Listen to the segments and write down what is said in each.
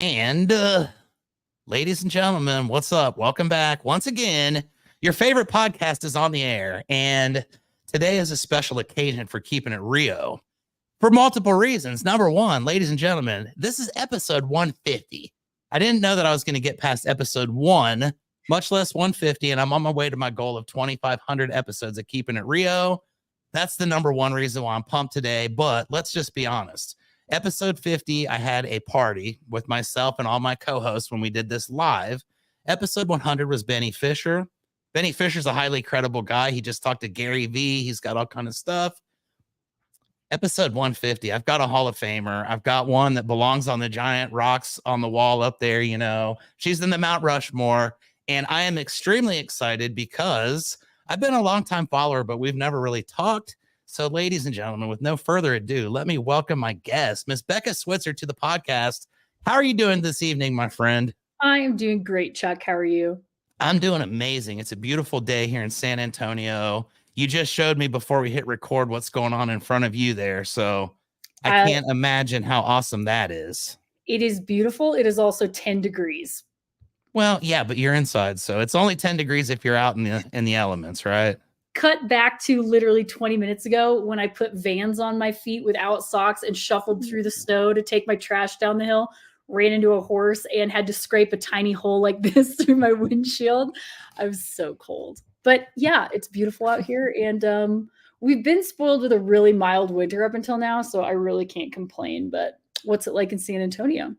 And ladies and gentlemen, what's up? Welcome back once again. Your favorite podcast is on the air, and today is a special occasion for Keeping It Rio for multiple reasons. Number one, ladies and gentlemen, this is episode 150. I didn't know that I was going to get past episode one, much less 150, and I'm on my way to my goal of 2,500 episodes of Keeping It Rio. That's the number one reason why I'm pumped today, but let's just be honest. Episode 50, I had a party with myself and all my co-hosts when we did this live. Episode 100 was Benny Fisher. Benny Fisher's a highly credible guy. He just talked to Gary Vee. He's got all kind of stuff. Episode 150, I've got a Hall of Famer. I've got one that belongs on the giant rocks on the wall up there, you know. She's in the Mount Rushmore, and I am extremely excited because I've been a longtime follower, but we've never really talked. So, ladies and gentlemen, with no further ado, let me welcome my guest, Miss Becca Switzer, to the podcast. How are you doing this evening, my friend? I am doing great, Chuck. How are you? I'm doing amazing. It's a beautiful day here in San Antonio. You just showed me before we hit record what's going on in front of you there. So I can't imagine how awesome that is. It is beautiful. It is also 10 degrees. Well, yeah, but you're inside. So it's only 10 degrees if you're out in the elements, right? Cut back to literally 20 minutes ago when I put Vans on my feet without socks and shuffled through the snow to take my trash down the hill, ran into a horse and had to scrape a tiny hole like this through my windshield. I was so cold. But yeah, it's beautiful out here. And we've been spoiled with a really mild winter up until now, so I really can't complain. But what's it like in San Antonio?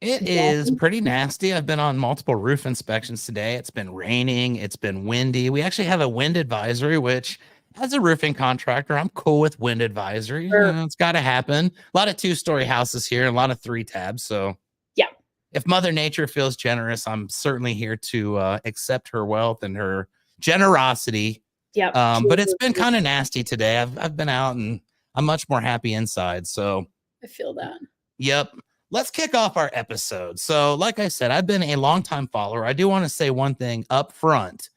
It is pretty nasty. I've been on multiple roof inspections today. It's been raining. It's been windy. We actually have a wind advisory, which as a roofing contractor, I'm cool with wind advisory. Sure. You know, it's got to happen. A lot of 2-story houses here and a lot of 3 tabs. So yeah, if Mother Nature feels generous, I'm certainly here to accept her wealth and her generosity. Yeah. But it's been kind of nasty today. I've been out and I'm much more happy inside. So I feel that. Yep. Let's kick off our episode. So, like I said, I've been a longtime follower. I do want to say one thing up front.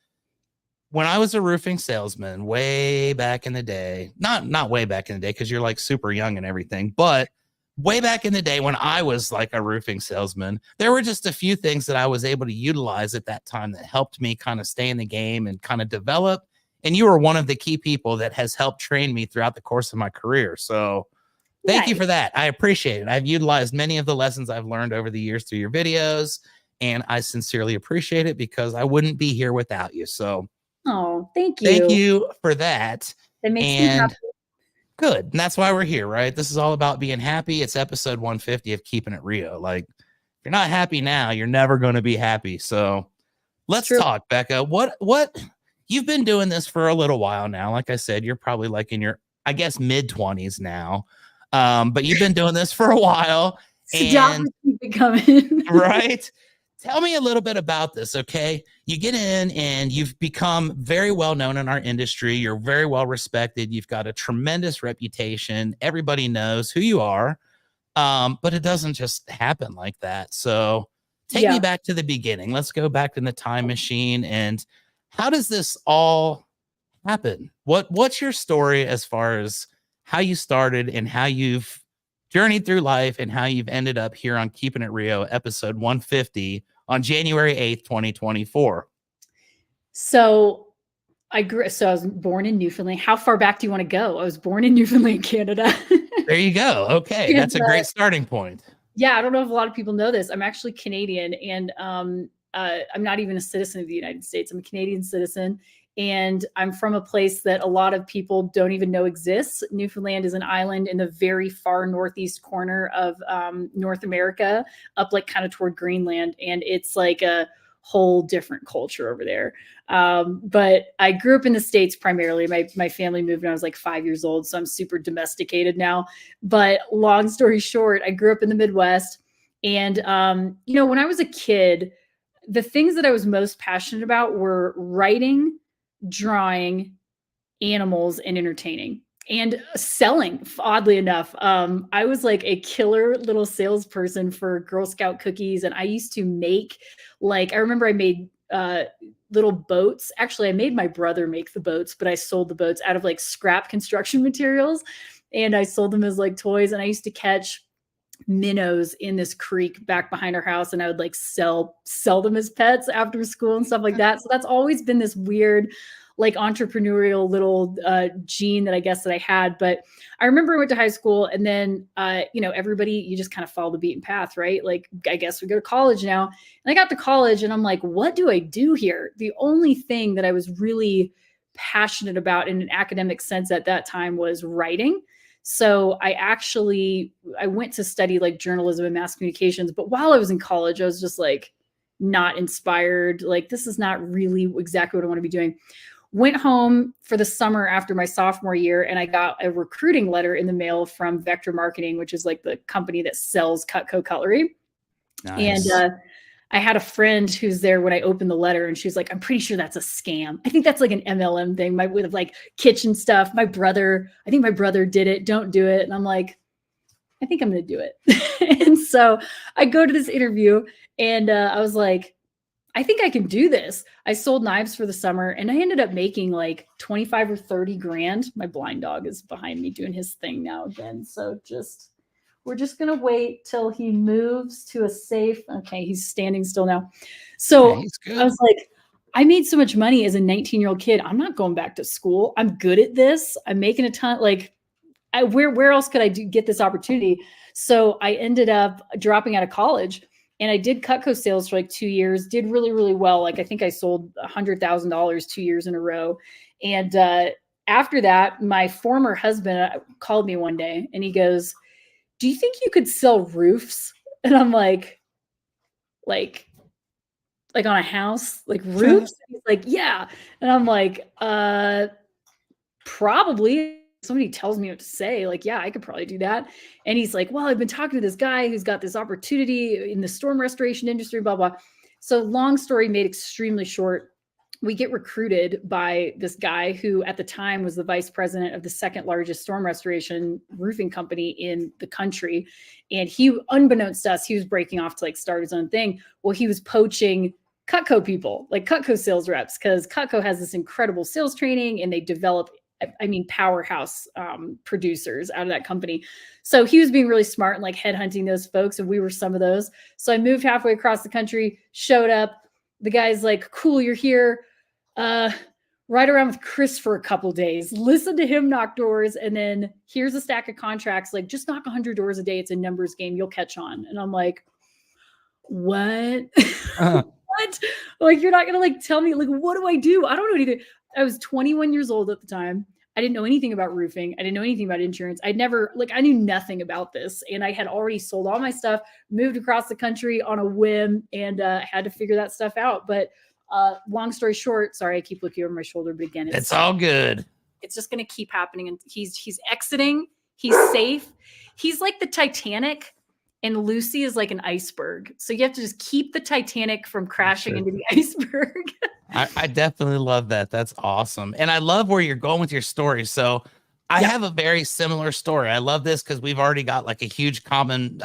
When I was a roofing salesman way back in the day, not way back in the day, because you're like super young and everything, but way back in the day when I was like a roofing salesman, there were just a few things that I was able to utilize at that time that helped me kind of stay in the game and kind of develop. And you were one of the key people that has helped train me throughout the course of my career. So thank you for that. I appreciate it. I've utilized many of the lessons I've learned over the years through your videos, and I sincerely appreciate it because I wouldn't be here without you. So, oh, thank you. Thank you for that. That makes me happy. Good. And that's why we're here, right? This is all about being happy. It's episode 150 of Keeping It Rio. Like, if you're not happy now, you're never going to be happy. So, let's talk, Becca. What you've been doing this for a little while now. Like I said, you're probably like in your, I guess, mid-20s now. But you've been doing this for a while. And, right? Tell me a little bit about this, okay? You get in and you've become very well known in our industry. You're very well respected. You've got a tremendous reputation. Everybody knows who you are. But it doesn't just happen like that. So take me back to the beginning. Let's go back in the time machine. And how does this all happen? What's your story as far as how you started and how you've journeyed through life and how you've ended up here on Keeping It Rio, episode 150 on January 8th, 2024. So I was born in Newfoundland. How far back do you want to go? I was born in Newfoundland, Canada. There you go. Okay. That's a great starting point. Yeah. I don't know if a lot of people know this. I'm actually Canadian, and I'm not even a citizen of the United States. I'm a Canadian citizen. And I'm from a place that a lot of people don't even know exists. Newfoundland is an island in the very far northeast corner of North America, up like kind of toward Greenland. And it's like a whole different culture over there. But I grew up in the States primarily. My family moved when I was like 5 years old, so I'm super domesticated now. But long story short, I grew up in the Midwest. And, when I was a kid, the things that I was most passionate about were writing, drawing, animals, and entertaining, and selling. Oddly enough, I was like a killer little salesperson for Girl Scout cookies, and I used to make, I remember I made little boats. Actually, I made my brother make the boats, but I sold the boats out of like scrap construction materials, and I sold them as like toys. And I used to catch minnows in this creek back behind our house, and I would like sell them as pets after school and stuff like that. So that's always been this weird like entrepreneurial little gene that I guess that I had. But I remember I went to high school, and then everybody, you just kind of follow the beaten path, right? Like, I guess we go to college now. And I got to college and I'm like, what do I do here? The only thing that I was really passionate about in an academic sense at that time was writing. So I went to study like journalism and mass communications, but while I was in college, I was just like not inspired. Like, this is not really exactly what I want to be doing. Went home for the summer after my sophomore year, and I got a recruiting letter in the mail from Vector Marketing, which is like the company that sells Cutco cutlery. Nice. And I had a friend who's there when I opened the letter, and she was like, I'm pretty sure that's a scam. I think that's like an MLM thing, with like kitchen stuff. I think my brother did it. Don't do it. And I'm like, I think I'm going to do it. And so I go to this interview, and I was like, I think I can do this. I sold knives for the summer, and I ended up making like 25 or 30 grand. My blind dog is behind me doing his thing now again. So we're just going to wait till he moves to a safe. Okay. He's standing still now. So Yeah, I was like, I made so much money as a 19-year-old kid. I'm not going back to school. I'm good at this. I'm making a ton. Like, where else could I get this opportunity? So I ended up dropping out of college, and I did Cutco sales for like 2 years, did really, really well. Like, I think I sold $100,000 2 years in a row. And after that, my former husband called me one day, and he goes, do you think you could sell roofs? And I'm like on a house, like roofs? He's like, yeah. And I'm like, probably. Somebody tells me what to say, like, yeah, I could probably do that. And he's like, well, I've been talking to this guy who's got this opportunity in the storm restoration industry, blah, blah. So long story made extremely short, we get recruited by this guy who at the time was the vice president of the second largest storm restoration roofing company in the country. And he, unbeknownst to us, he was breaking off to like start his own thing. Well, he was poaching Cutco people, like Cutco sales reps, because Cutco has this incredible sales training, and they develop, powerhouse producers out of that company. So he was being really smart and like headhunting those folks, and we were some of those. So I moved halfway across the country, showed up. The guy's like, cool, you're here. Ride around with Chris for a couple days, listen to him knock doors, and then here's a stack of contracts. Like, just knock 100 doors a day. It's a numbers game. You'll catch on. And I'm like, what? What? Like, you're not going to like tell me, like, what do I do? I don't know anything. I was 21 years old at the time. I didn't know anything about roofing. I didn't know anything about insurance. I knew nothing about this. And I had already sold all my stuff, moved across the country on a whim, and had to figure that stuff out. But long story short, sorry, I keep looking over my shoulder, but again, it's all good. It's just going to keep happening. And he's exiting. He's safe. He's like the Titanic, and Lucy is like an iceberg. So you have to just keep the Titanic from crashing into the iceberg. I definitely love that. That's awesome. And I love where you're going with your story. So I have a very similar story. I love this because we've already got like a huge common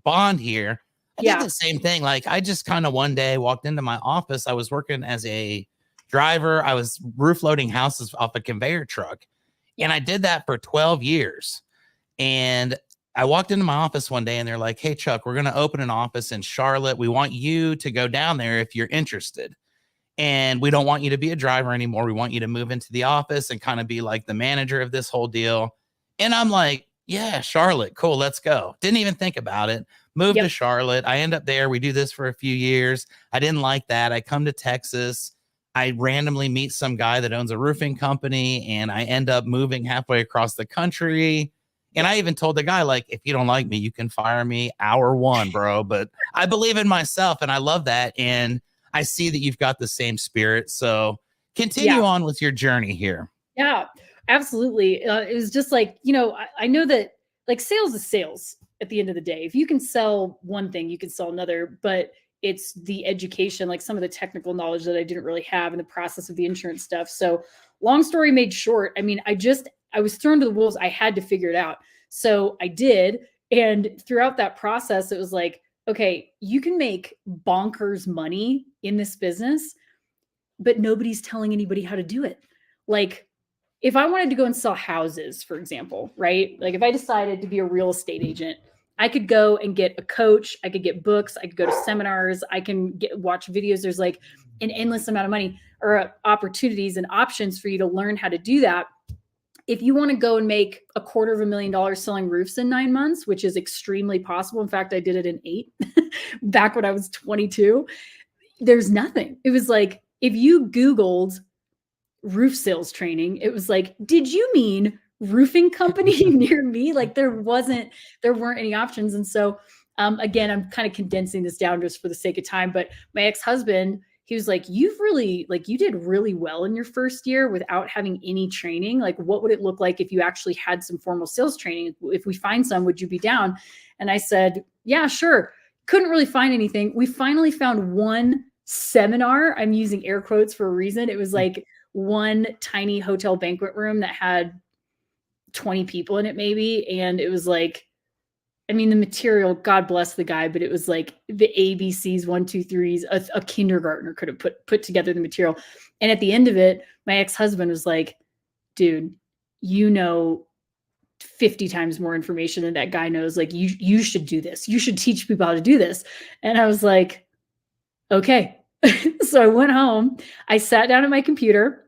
bond here. I did the same thing. Like, I just kind of one day walked into my office. I was working as a driver. I was roof loading houses off a conveyor truck. And I did that for 12 years. And I walked into my office one day, and they're like, hey, Chuck, we're going to open an office in Charlotte. We want you to go down there if you're interested. And we don't want you to be a driver anymore. We want you to move into the office and kind of be like the manager of this whole deal. And I'm like, yeah, Charlotte, cool, let's go. Didn't even think about it. Moved to Charlotte. I end up there. We do this for a few years. I didn't like that. I come to Texas. I randomly meet some guy that owns a roofing company, and I end up moving halfway across the country. And I even told the guy, like, if you don't like me, you can fire me hour one, bro. But I believe in myself, and I love that. And I see that you've got the same spirit. So continue on with your journey here. Yeah, absolutely. It was just like, I know that like sales is sales at the end of the day. If you can sell one thing, you can sell another, but it's the education, like some of the technical knowledge that I didn't really have in the process of the insurance stuff. So long story made short, I mean, I was thrown to the wolves. I had to figure it out. So I did. And throughout that process, it was like, okay, you can make bonkers money in this business, but nobody's telling anybody how to do it. Like, if I wanted to go and sell houses, for example, right? Like, if I decided to be a real estate agent, I could go and get a coach. I could get books. I could go to seminars. I can watch videos. There's like an endless amount of money or opportunities and options for you to learn how to do that. If you want to go and make $250,000 selling roofs in 9 months, which is extremely possible. In fact, I did it in 8 back when I was 22. There's nothing. It was like, if you Googled roof sales training, it was like, did you mean roofing company near me? Like there weren't any options. And so again, I'm kind of condensing this down just for the sake of time, but my ex-husband, he was like, you did really well in your first year without having any training. Like, what would it look like if you actually had some formal sales training? If we find some, would you be down? And I said, yeah, sure. Couldn't really find anything. We finally found one seminar. I'm using air quotes for a reason. It was like one tiny hotel banquet room that had 20 people in it maybe. And it was like, I mean, the material, God bless the guy, but it was like the ABCs, 1, 2, 3s, a kindergartner could have put together the material. And at the end of it, my ex-husband was like, dude, 50 times more information than that guy knows. Like, you should do this. You should teach people how to do this. And I was like, okay. So I went home, I sat down at my computer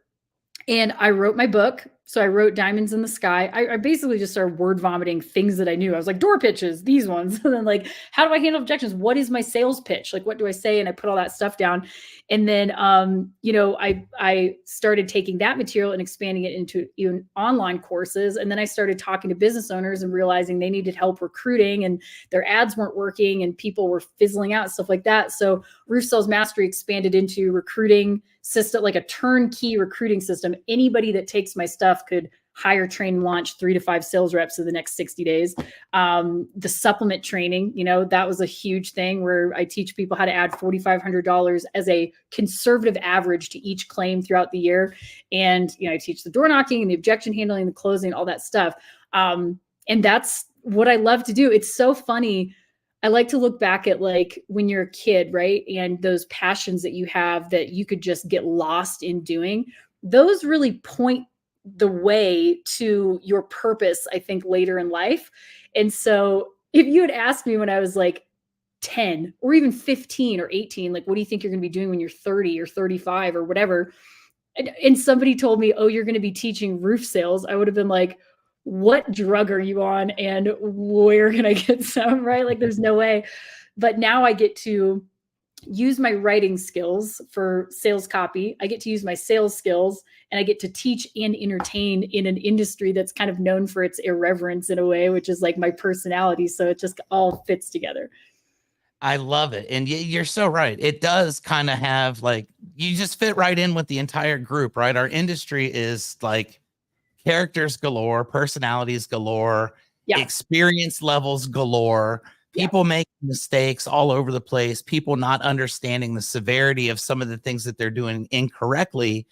and I wrote my book. So I wrote Diamonds in the Sky. I basically just started word vomiting things that I knew. I was like, door pitches, these ones. And then like, how do I handle objections? What is my sales pitch? Like, what do I say? And I put all that stuff down. And then, I started taking that material and expanding it into even online courses. And then I started talking to business owners and realizing they needed help recruiting and their ads weren't working and people were fizzling out and stuff like that. So Roof Sales Mastery expanded into recruiting system, like a turnkey recruiting system. Anybody that takes my stuff could hire, train, launch 3 to 5 sales reps in the next 60 days. The supplement training, that was a huge thing where I teach people how to add $4,500 as a conservative average to each claim throughout the year. And, I teach the door knocking and the objection handling, the closing, all that stuff. And that's what I love to do. It's so funny. I like to look back at like when you're a kid, right? And those passions that you have that you could just get lost in doing, those really point the way to your purpose, I think, later in life. And so if you had asked me when I was like 10 or even 15 or 18, like, what do you think you're going to be doing when you're 30 or 35 or whatever? And somebody told me, oh, you're going to be teaching roof sales. I would have been like, what drug are you on? And where can I get some, right? Like, there's no way. But now I get to use my writing skills for sales copy. I get to use my sales skills and I get to teach and entertain in an industry that's kind of known for its irreverence in a way, which is like my personality. So it just all fits together. I love it. And you're so right. It does kind of have like, you just fit right in with the entire group, right? Our industry is like characters galore, personalities galore, experience levels galore, people making mistakes all over the place, people not understanding the severity of some of the things that they're doing incorrectly.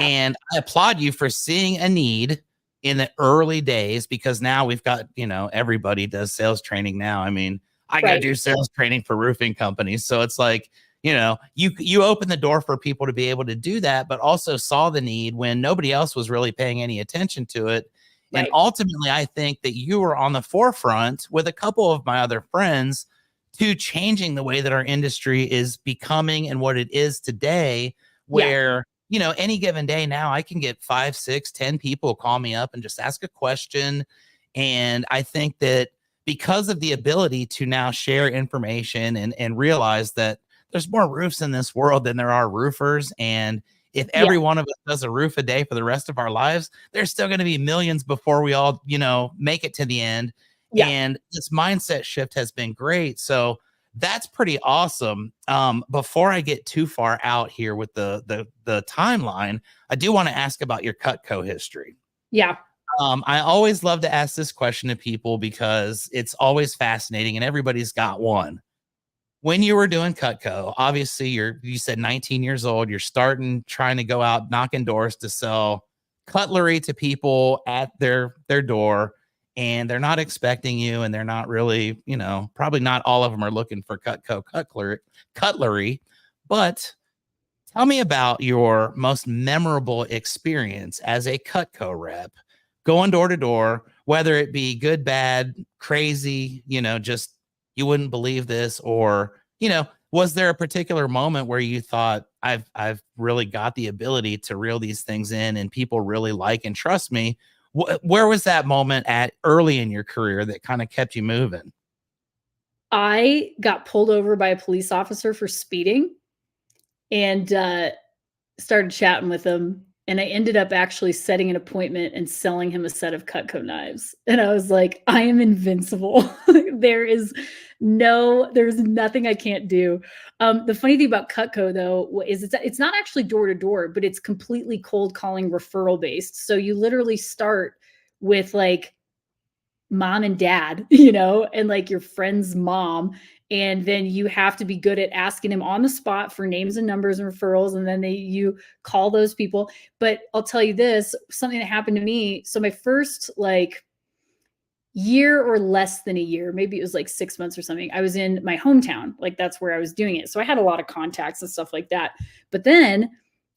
And I applaud you for seeing a need in the early days, because now we've got, everybody does sales training now. I mean, I got to do sales training for roofing companies. So it's like, you open the door for people to be able to do that, but also saw the need when nobody else was really paying any attention to it. And ultimately, I think that you were on the forefront with a couple of my other friends to changing the way that our industry is becoming and what it is today, where, any given day now I can get 5, 6, 10 people call me up and just ask a question. And I think that because of the ability to now share information and realize that there's more roofs in this world than there are roofers. And if every one of us does a roof a day for the rest of our lives, there's still going to be millions before we all, make it to the end. And this mindset shift has been great. So that's pretty awesome. Before I get too far out here with the timeline, I do want to ask about your Cutco history. I always love to ask this question to people because it's always fascinating and everybody's got one. When you were doing Cutco, obviously you said 19 years old, you're trying to go out knocking doors to sell cutlery to people at their door, and they're not expecting you, and they're not really, probably not all of them are looking for Cutco cutlery. But tell me about your most memorable experience as a Cutco rep, going door to door, whether it be good, bad, crazy, just you wouldn't believe this, or, was there a particular moment where you thought I've really got the ability to reel these things in and people really like and trust me? Where was that moment at early in your career that kind of kept you moving? I got pulled over by a police officer for speeding and started chatting with him. And I ended up actually setting an appointment and selling him a set of Cutco knives. And I was like, I am invincible. There's nothing I can't do. The funny thing about Cutco though is it's not actually door to door, but it's completely cold calling referral based. So you literally start with like mom and dad, and like your friend's mom. And then you have to be good at asking him on the spot for names and numbers and referrals. And then you call those people. But I'll tell you this, something that happened to me. So my first like year or less than a year, maybe it was like 6 months or something, I was in my hometown. Like that's where I was doing it. So I had a lot of contacts and stuff like that. But then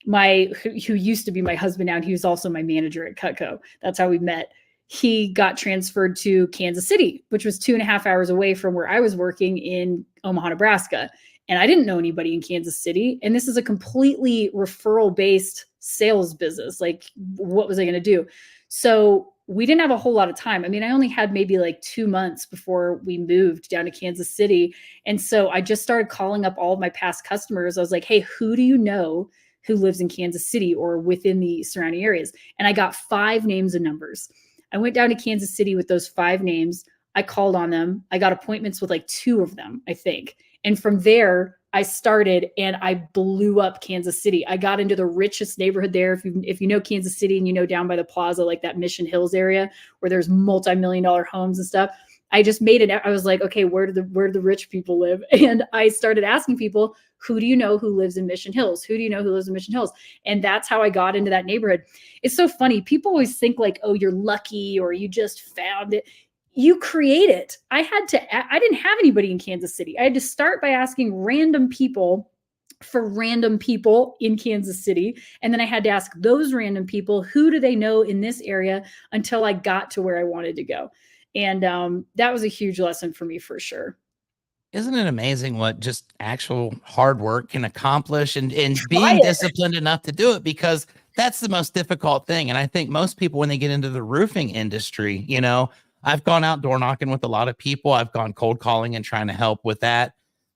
who used to be my husband now, and he was also my manager at Cutco. That's how we met. He got transferred to Kansas City, which was 2.5 hours away from where I was working in Omaha, Nebraska. And I didn't know anybody in Kansas City. And this is a completely referral based sales business. Like, what was I going to do? So we didn't have a whole lot of time. I mean, I only had maybe like 2 months before we moved down to Kansas City. And so I just started calling up all of my past customers. I was like, hey, who do you know who lives in Kansas City or within the surrounding areas? And I got 5 names and numbers. I went down to Kansas City with those 5 names. I called on them. I got appointments with like 2 of them, I think. And from there, I started and I blew up Kansas City. I got into the richest neighborhood there. If you know Kansas City and down by the plaza, like that Mission Hills area where there's multi-million-dollar homes and stuff, I just made it. I was like, okay, where do the rich people live? And I started asking people, who do you know who lives in Mission Hills? Who do you know who lives in Mission Hills? And that's how I got into that neighborhood. It's so funny. People always think like, oh, you're lucky or you just found it. You create it. I didn't have anybody in Kansas City. I had to start by asking random people for random people in Kansas City. And then I had to ask those random people, who do they know in this area, until I got to where I wanted to go. And that was a huge lesson for me for sure. Isn't it amazing what just actual hard work can accomplish, and Try being it. disciplined enough to do it? Because that's the most difficult thing. And I think most people, when they get into the roofing industry, I've gone out door knocking with a lot of people. I've gone cold calling and trying to help with that.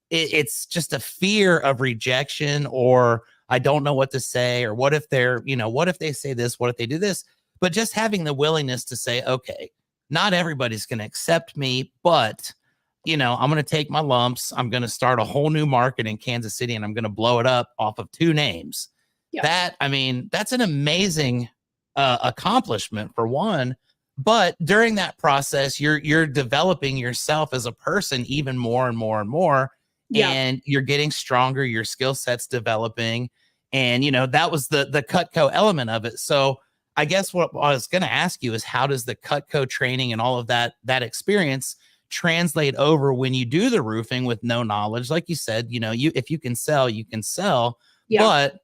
It's just a fear of rejection, or I don't know what to say, or what if what if they say this? What if they do this? But just having the willingness to say, okay, not everybody's going to accept me, but I'm going to take my lumps. I'm going to start a whole new market in Kansas City, and I'm going to blow it up off of 2 names. Yeah. That's an amazing accomplishment for one. But during that process, you're developing yourself as a person even more and more and more, Yeah. and you're getting stronger. Your skill set's developing, and that was the Cutco element of it. So I guess what I was going to ask you is, how does the Cutco training and all of that experience translate over when you do the roofing with no knowledge? Like you said, if you can sell, you can sell, Yeah. but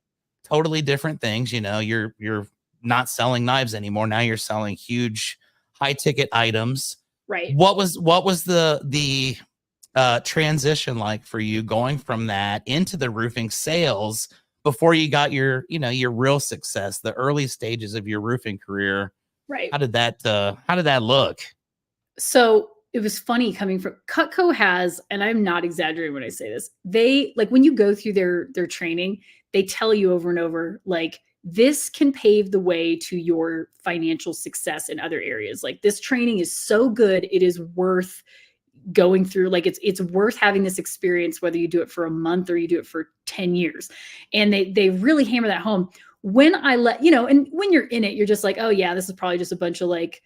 totally different things. You're not selling knives anymore. Now you're selling huge high ticket items. Right. What was the transition like for you, going from that into the roofing sales before you got your real success, the early stages of your roofing career? Right. How did that look? So it was funny coming from Cutco has, and I'm not exaggerating when I say this, they like when you go through their training, they tell you over and over, like, this can pave the way to your financial success in other areas. Like, this training is so good, it is worth going through. Like, it's worth having this experience, whether you do it for a month or you do it for 10 years. And they really hammer that home. When I and when you're in it, you're just like, oh yeah, this is probably just a bunch of like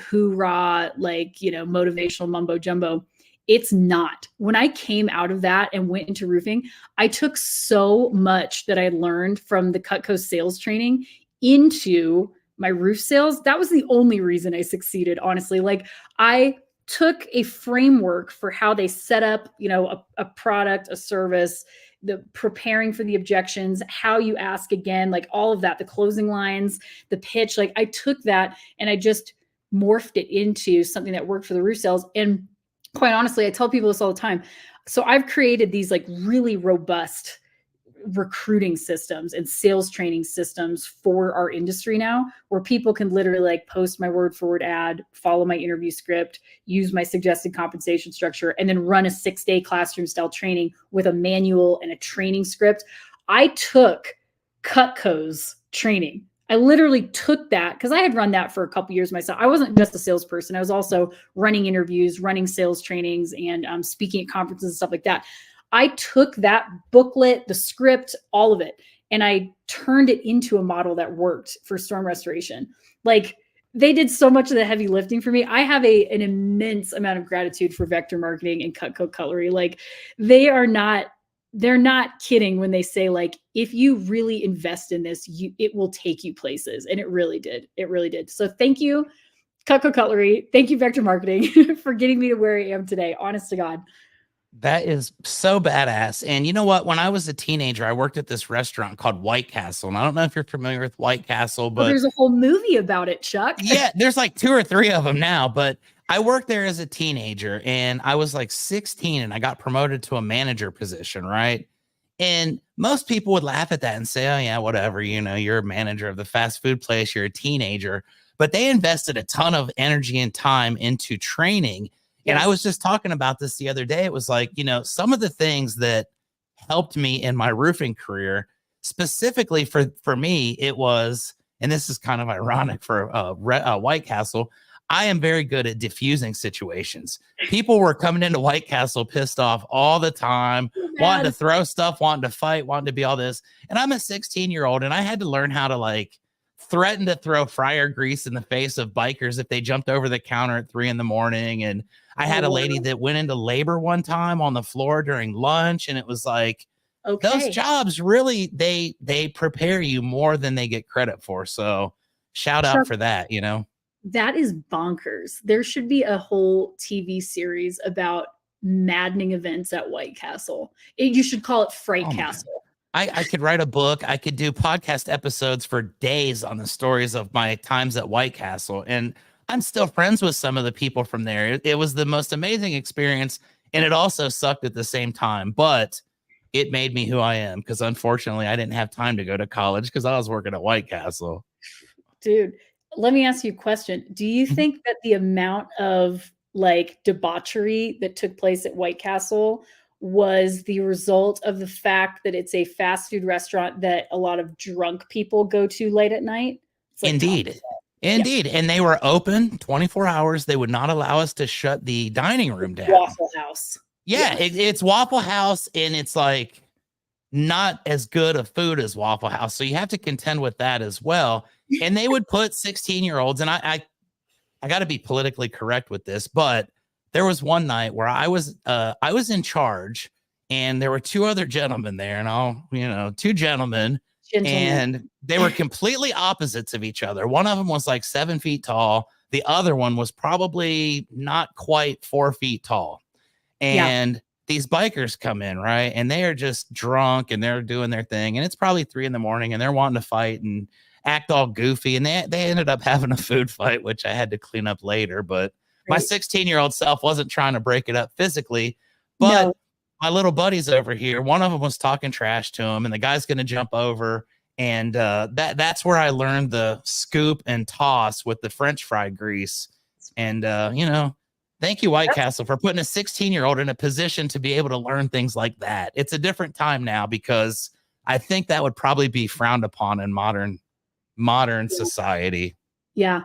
hoorah, like, motivational mumbo jumbo. It's not. When I came out of that and went into roofing, I took so much that I learned from the Cutco sales training into my roof sales. That was the only reason I succeeded, honestly. Like, I took a framework for how they set up, a product, a service, the preparing for the objections, how you ask again, like all of that, the closing lines, the pitch. Like, I took that and I just morphed it into something that worked for the roof sales. And quite honestly, I tell people this all the time. So I've created these like really robust recruiting systems and sales training systems for our industry now, where people can literally like post my word forward ad, follow my interview script, use my suggested compensation structure, and then run a 6-day classroom style training with a manual and a training script. I took Cutco's training. I literally took that because I had run that for a couple years myself. I wasn't just a salesperson. I was also running interviews, running sales trainings, and speaking at conferences and stuff like that. I took that booklet, the script, all of it, and I turned it into a model that worked for storm restoration. Like, they did so much of the heavy lifting for me. I have an immense amount of gratitude for Vector Marketing and Cutco Cutlery. Like, they're not kidding when they say, like, if you really invest in this, it will take you places. And it really did. It really did. So thank you, Cutco Cutlery. Thank you, Vector Marketing, for getting me to where I am today. Honest to God. That is so badass. And you know what? When I was a teenager, I worked at this restaurant called White Castle. And I don't know if you're familiar with White Castle, but there's a whole movie about it, Chuck. Yeah, there's like 2 or 3 of them now. But I worked there as a teenager and I was like 16 and I got promoted to a manager position, right? And most people would laugh at that and say, oh, yeah, whatever. You're a manager of the fast food place. You're a teenager. But they invested a ton of energy and time into training. And I was just talking about this the other day. It was like, some of the things that helped me in my roofing career, specifically for me, it was, and this is kind of ironic for White Castle, I am very good at diffusing situations. People were coming into White Castle pissed off all the time, wanting to throw stuff, wanting to fight, wanting to be all this. And I'm a 16-year-old and I had to learn how to like threaten to throw fryer grease in the face of bikers if they jumped over the counter at 3 a.m. And I had a lady that went into labor one time on the floor during lunch. And it was like, those jobs really, they prepare you more than they get credit for. So shout out for that, That is bonkers. There should be a whole TV series about maddening events at White Castle. You should call it Fright Castle. I could write a book. I could do podcast episodes for days on the stories of my times at White Castle. And I'm still friends with some of the people from there. It was the most amazing experience. And it also sucked at the same time, but it made me who I am. Because unfortunately, I didn't have time to go to college because I was working at White Castle. Dude, let me ask you a question. Do you think that the amount of like debauchery that took place at White Castle was the result of the fact that it's a fast food restaurant that a lot of drunk people go to late at night? Like Indeed. Yeah. And they were open 24 hours. They would not allow us to shut the dining room down. Waffle House. Yeah. It's Waffle House. And it's like not as good of food as Waffle House. So you have to contend with that as well. And they would put 16-year-olds, and I got to be politically correct with this, but there was one night where I was in charge and there were 2 other gentlemen there, and 2 gentlemen, and they were completely opposites of each other. One of them was like 7 feet tall. The other one was probably not quite 4 feet tall. And these bikers come in, right? And they are just drunk and they're doing their thing. And it's probably 3 a.m. and they're wanting to fight and act all goofy. And they ended up having a food fight, which I had to clean up later. But my 16-year-old self wasn't trying to break it up physically. But my little buddies over here, one of them was talking trash to him, and the guy's going to jump over. And that's where I learned the scoop and toss with the French fry grease. And, thank you, White Castle, for putting a 16-year-old in a position to be able to learn things like that. It's a different time now because I think that would probably be frowned upon in modern society. Yeah.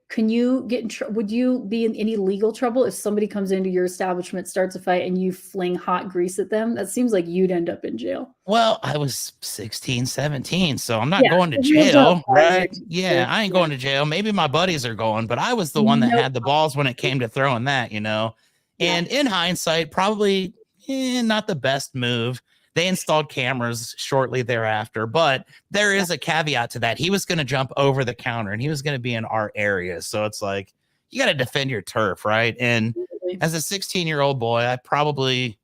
Can you get in would you be in any legal trouble if somebody comes into your establishment, starts a fight, and you fling hot grease at them? That seems like you'd end up in jail. Well, I was 16, 17, so I'm not going to jail, right? Yeah, I ain't going to jail. Maybe my buddies are going, but I was the one that had the balls when it came to throwing that, And in hindsight, probably not the best move. They installed cameras shortly thereafter, but there is a caveat to that. He was going to jump over the counter and he was going to be in our area. So it's like, you got to defend your turf, right? And as a 16-year-old boy, I probably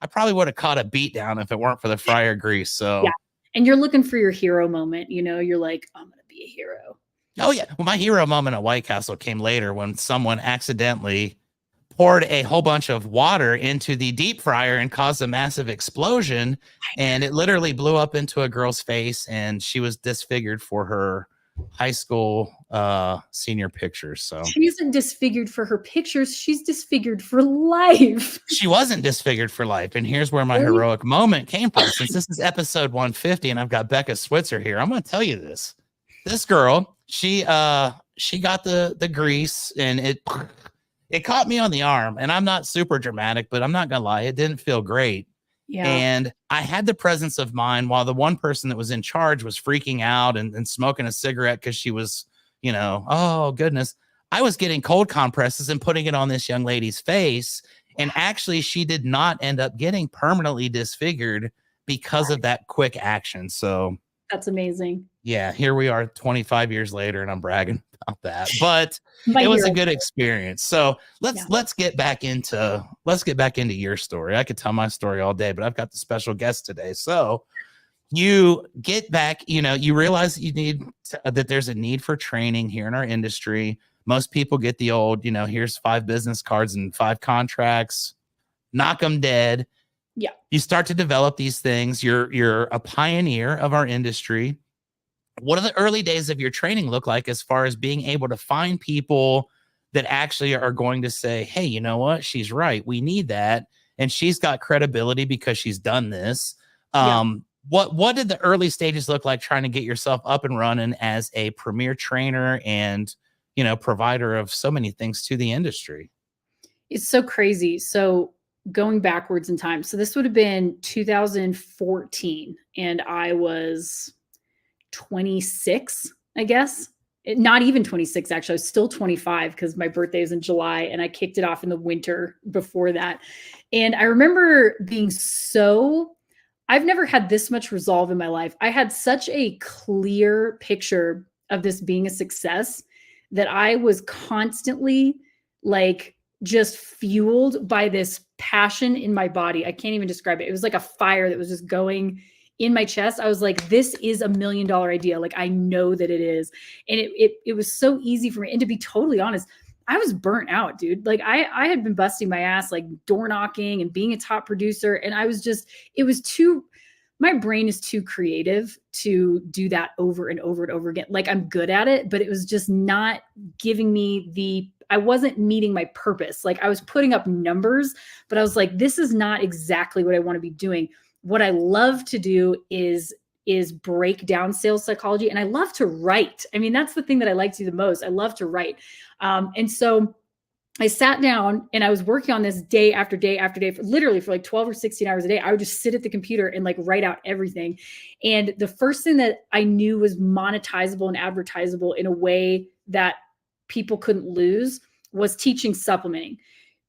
would have caught a beat down if it weren't for the fryer grease. So and you're looking for your hero moment. You're like, I'm going to be a hero. Oh yeah. Well, my hero moment at White Castle came later when someone accidentally poured a whole bunch of water into the deep fryer and caused a massive explosion. And it literally blew up into a girl's face, and she was disfigured for her high school senior pictures. So She isn't disfigured for her pictures. She's disfigured for life. she wasn't disfigured for life. And here's where my heroic moment came from. Since this is episode 150 and I've got Becca Switzer here, I'm going to tell you this. This girl, she got the grease, and it caught me on the arm. And I'm not super dramatic, but I'm not going to lie, it didn't feel great. Yeah. And I had the presence of mind while the one person that was in charge was freaking out and smoking a cigarette because she was, oh goodness. I was getting cold compresses and putting it on this young lady's face. And actually, she did not end up getting permanently disfigured because of that quick action. So that's amazing. Yeah, here we are 25 years later, and I'm bragging about that. But it was a good experience. So let's get back into your story. I could tell my story all day, but I've got the special guest today. So you get back, you realize that you need that there's a need for training here in our industry. Most people get the old, here's 5 business cards and 5 contracts, knock them dead. Yeah. You start to develop these things. You're a pioneer of our industry. What do the early days of your training look like as far as being able to find people that actually are going to say, hey, you know what? She's right. We need that. And she's got credibility because she's done this. What did the early stages look like trying to get yourself up and running as a premier trainer and, provider of so many things to the industry? It's so crazy. So going backwards in time. So this would have been 2014, and I was 26, I guess. Not even 26, actually. I was still 25 because my birthday is in July, and I kicked it off in the winter before that. And I remember being I've never had this much resolve in my life. I had such a clear picture of this being a success that I was constantly just fueled by this passion in my body. I can't even describe it. It was like a fire that was just going in my chest. I was like, this is $1 million idea. I know that it is. And it was so easy for me. And to be totally honest, I was burnt out, dude. I had been busting my ass, door knocking and being a top producer. And my brain is too creative to do that over and over and over again. I'm good at it, but it was just not giving me I wasn't meeting my purpose. I was putting up numbers, but I was like, this is not exactly what I want to be doing. What I love to do is break down sales psychology. And I love to write. I mean, that's the thing that I like to do the most. I love to write. And so I sat down and I was working on this day after day after day, literally for 12 or 16 hours a day. I would just sit at the computer and write out everything. And the first thing that I knew was monetizable and advertisable in a way that people couldn't lose was teaching supplementing.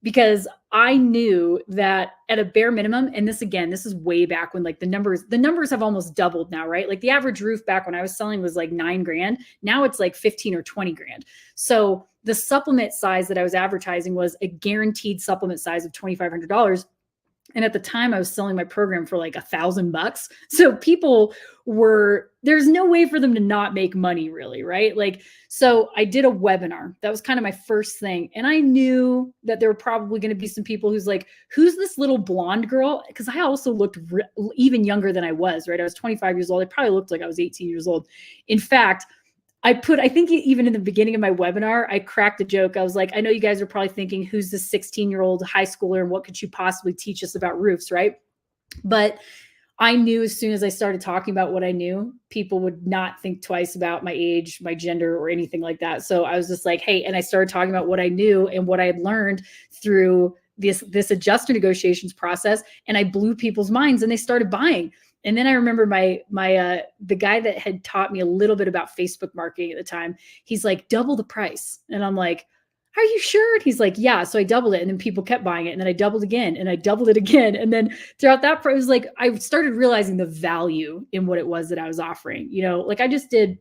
Because I knew that at a bare minimum, and this is way back when the numbers have almost doubled now, right? The average roof back when I was selling was $9,000. Now it's 15 or 20 grand. So the supplement size that I was advertising was a guaranteed supplement size of $2,500. And at the time I was selling my program for $1,000. So there's no way for them to not make money, really. Right. So I did a webinar. That was kind of my first thing. And I knew that there were probably going to be some people who's who's this little blonde girl? Because I also looked even younger than I was, right? I was 25 years old. I probably looked like I was 18 years old. In fact, I think even in the beginning of my webinar, I cracked a joke. I was like, I know you guys are probably thinking, who's this 16-year-old high schooler and what could she possibly teach us about roofs, right? But I knew as soon as I started talking about what I knew, people would not think twice about my age, my gender, or anything like that. So I was just like, hey, and I started talking about what I knew and what I had learned through this adjuster negotiations process, and I blew people's minds and they started buying. And then I remember the guy that had taught me a little bit about Facebook marketing at the time, he's like, double the price. And I'm like, are you sure? And he's like, yeah. So I doubled it. And then people kept buying it. And then I doubled again and I doubled it again. And then throughout that, it was I started realizing the value in what it was that I was offering. I just did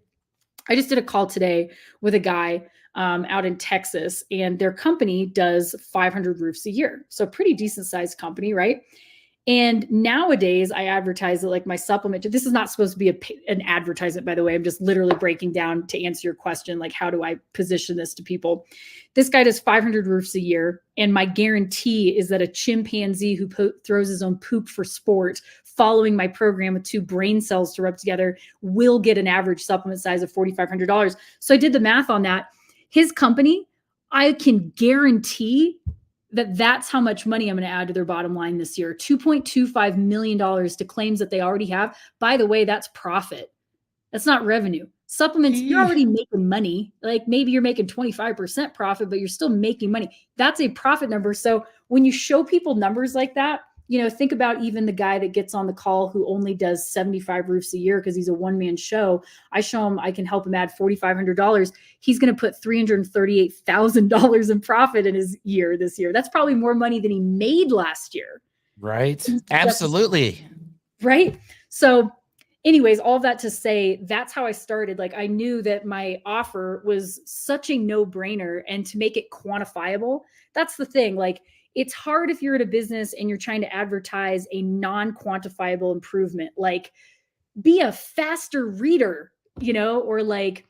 a call today with a guy out in Texas, and their company does 500 roofs a year. So pretty decent sized company, right? And nowadays I advertise it like my supplement. This is not supposed to be an advertisement, by the way. I'm just literally breaking down to answer your question. Like, how do I position this to people? This guy does 500 roofs a year. And my guarantee is that a chimpanzee who throws his own poop for sport, following my program with 2 brain cells to rub together, will get an average supplement size of $4,500. So I did the math on that. His company, I can guarantee that that's how much money I'm going to add to their bottom line this year. $2.25 million to claims that they already have. By the way, that's profit. That's not revenue. Supplements, you're already making money. Like maybe you're making 25% profit, but you're still making money. That's a profit number. So when you show people numbers like that, you know, think about even the guy that gets on the call who only does 75 roofs a year because he's a one-man show. I show him I can help him add $4,500. He's going to put $338,000 in profit in his year this year. That's probably more money than he made last year. Right. Absolutely. Right. So anyways, all of that to say, that's how I started. Like I knew that my offer was such a no-brainer, and to make it quantifiable, that's the thing. Like it's hard if you're at a business and you're trying to advertise a non-quantifiable improvement, like be a faster reader, you know, or like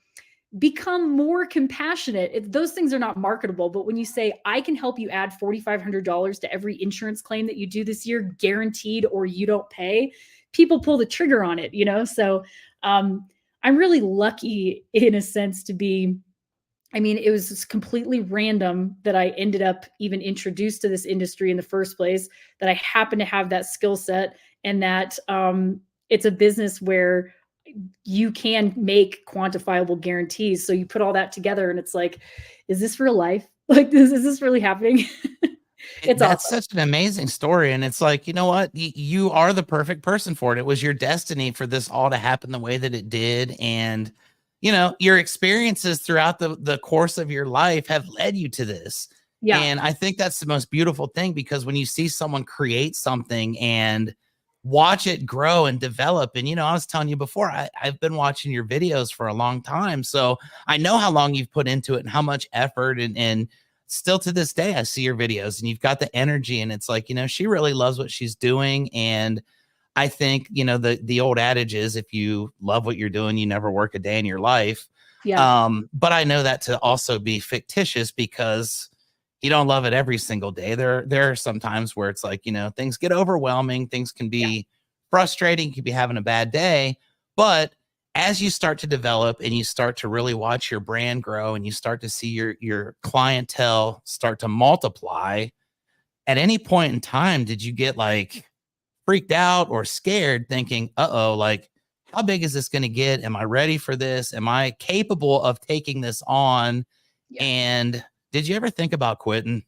become more compassionate. Those things are not marketable. But when you say, I can help you add $4,500 to every insurance claim that you do this year, guaranteed, or you don't pay, people pull the trigger on it, you know? So I'm really lucky in a sense to be, I mean, it was just completely random that I ended up even introduced to this industry in the first place, that I happen to have that skill set, and that it's a business where you can make quantifiable guarantees. So you put all that together and it's like, is this real life? Like, is this really happening? That's awesome. such an amazing story. And it's like, you know what? You are the perfect person for it. It was your destiny for this all to happen the way that it did. And, you know, your experiences throughout the course of your life have led you to this. Yeah. And I think that's the most beautiful thing, because when you see someone create something and watch it grow and develop, and, you know, I was telling you before, I've been watching your videos for a long time. So I know how long you've put into it and how much effort, and still to this day, I see your videos and you've got the energy, and it's like, you know, she really loves what she's doing. And I think, you know, the old adage is, if you love what you're doing, you never work a day in your life. Yeah. But I know that to also be fictitious, because you don't love it every single day. There are some times where it's like, you know, things get overwhelming, things can be frustrating, you could be having a bad day. But as you start to develop and you start to really watch your brand grow, and you start to see your clientele start to multiply, at any point in time, did you get like freaked out or scared, thinking, uh-oh, like, how big is this going to get? Am I ready for this? Am I capable of taking this on? Yeah. And did you ever think about quitting?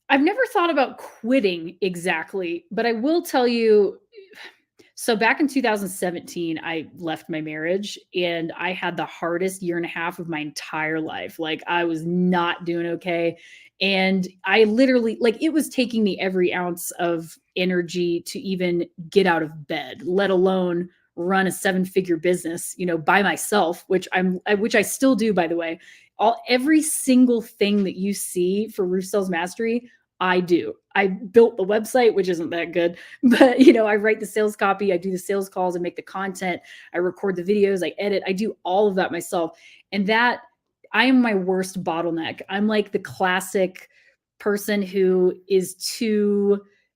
I've never thought about quitting exactly, but I will tell you. So back in 2017, I left my marriage, and I had the hardest year and a half of my entire life. Like I was not doing okay. And I literally, like, it was taking me every ounce of energy to even get out of bed, let alone run a 7-figure business, you know, by myself, which which I still do, by the way. Every single thing that you see for Roof Sales Mastery, I do. I built the website, which isn't that good, but you know, I write the sales copy, I do the sales calls, I make the content, I record the videos, I edit, I do all of that myself. And that, I am my worst bottleneck. I'm like the classic person who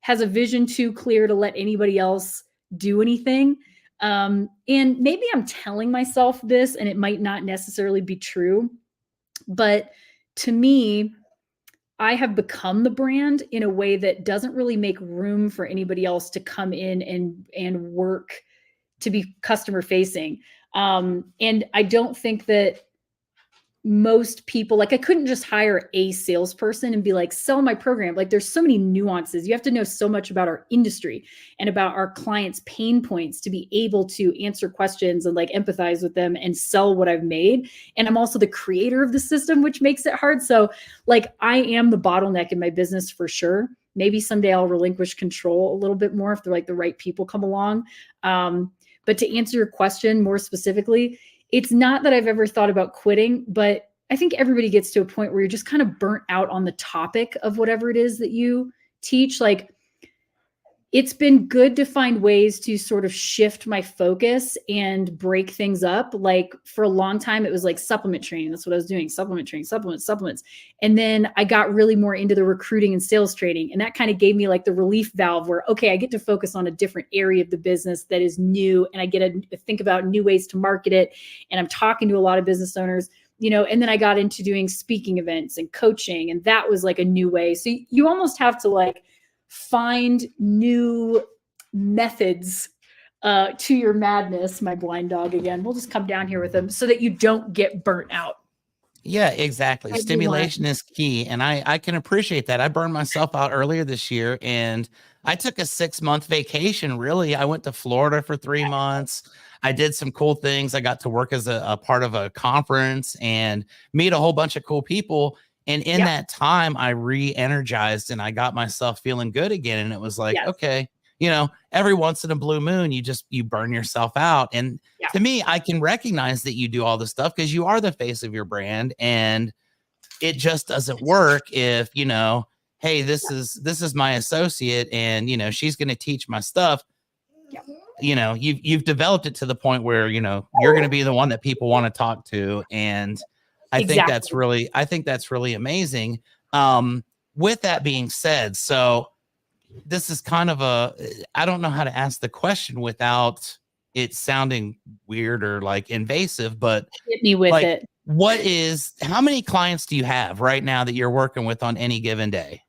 has a vision too clear to let anybody else do anything. And maybe I'm telling myself this and it might not necessarily be true, but to me, I have become the brand in a way that doesn't really make room for anybody else to come in and work to be customer facing. And I don't think that most people, like, I couldn't just hire a salesperson and be like, sell my program. Like, there's so many nuances. You have to know so much about our industry and about our clients' pain points to be able to answer questions and like empathize with them and sell what I've made. And I'm also the creator of the system, which makes it hard. So like, I am the bottleneck in my business for sure. Maybe someday I'll relinquish control a little bit more if the right people come along. But to answer your question more specifically, it's not that I've ever thought about quitting, but I think everybody gets to a point where you're just kind of burnt out on the topic of whatever it is that you teach. Like, It's been good to find ways to sort of shift my focus and break things up. Like for a long time, it was like supplement training. That's what I was doing. Supplement training, supplements. And then I got really more into the recruiting and sales training. And that kind of gave me like the relief valve where, okay, I get to focus on a different area of the business that is new. And I get to think about new ways to market it. And I'm talking to a lot of business owners, and then I got into doing speaking events and coaching. And that was like a new way. So you almost have to like find new methods to your madness. My blind dog again. We'll just come down here with him so that you don't get burnt out. Yeah, exactly. Stimulation is key. And I can appreciate that. I burned myself out earlier this year and I took a 6-month vacation. Really, I went to Florida for 3 months. I did some cool things. I got to work as a part of a conference and meet a whole bunch of cool people. And in that time, I re-energized and I got myself feeling good again. And it was like, okay, every once in a blue moon, you burn yourself out. And to me, I can recognize that you do all this stuff because you are the face of your brand. And it just doesn't work if, hey, this is my associate and, she's going to teach my stuff. You've developed it to the point where, you're going to be the one that people want to talk to. And I think that's really amazing. With that being said, so this is kind of I don't know how to ask the question without it sounding weird or like invasive, but hit me with it. How many clients do you have right now that you're working with on any given day?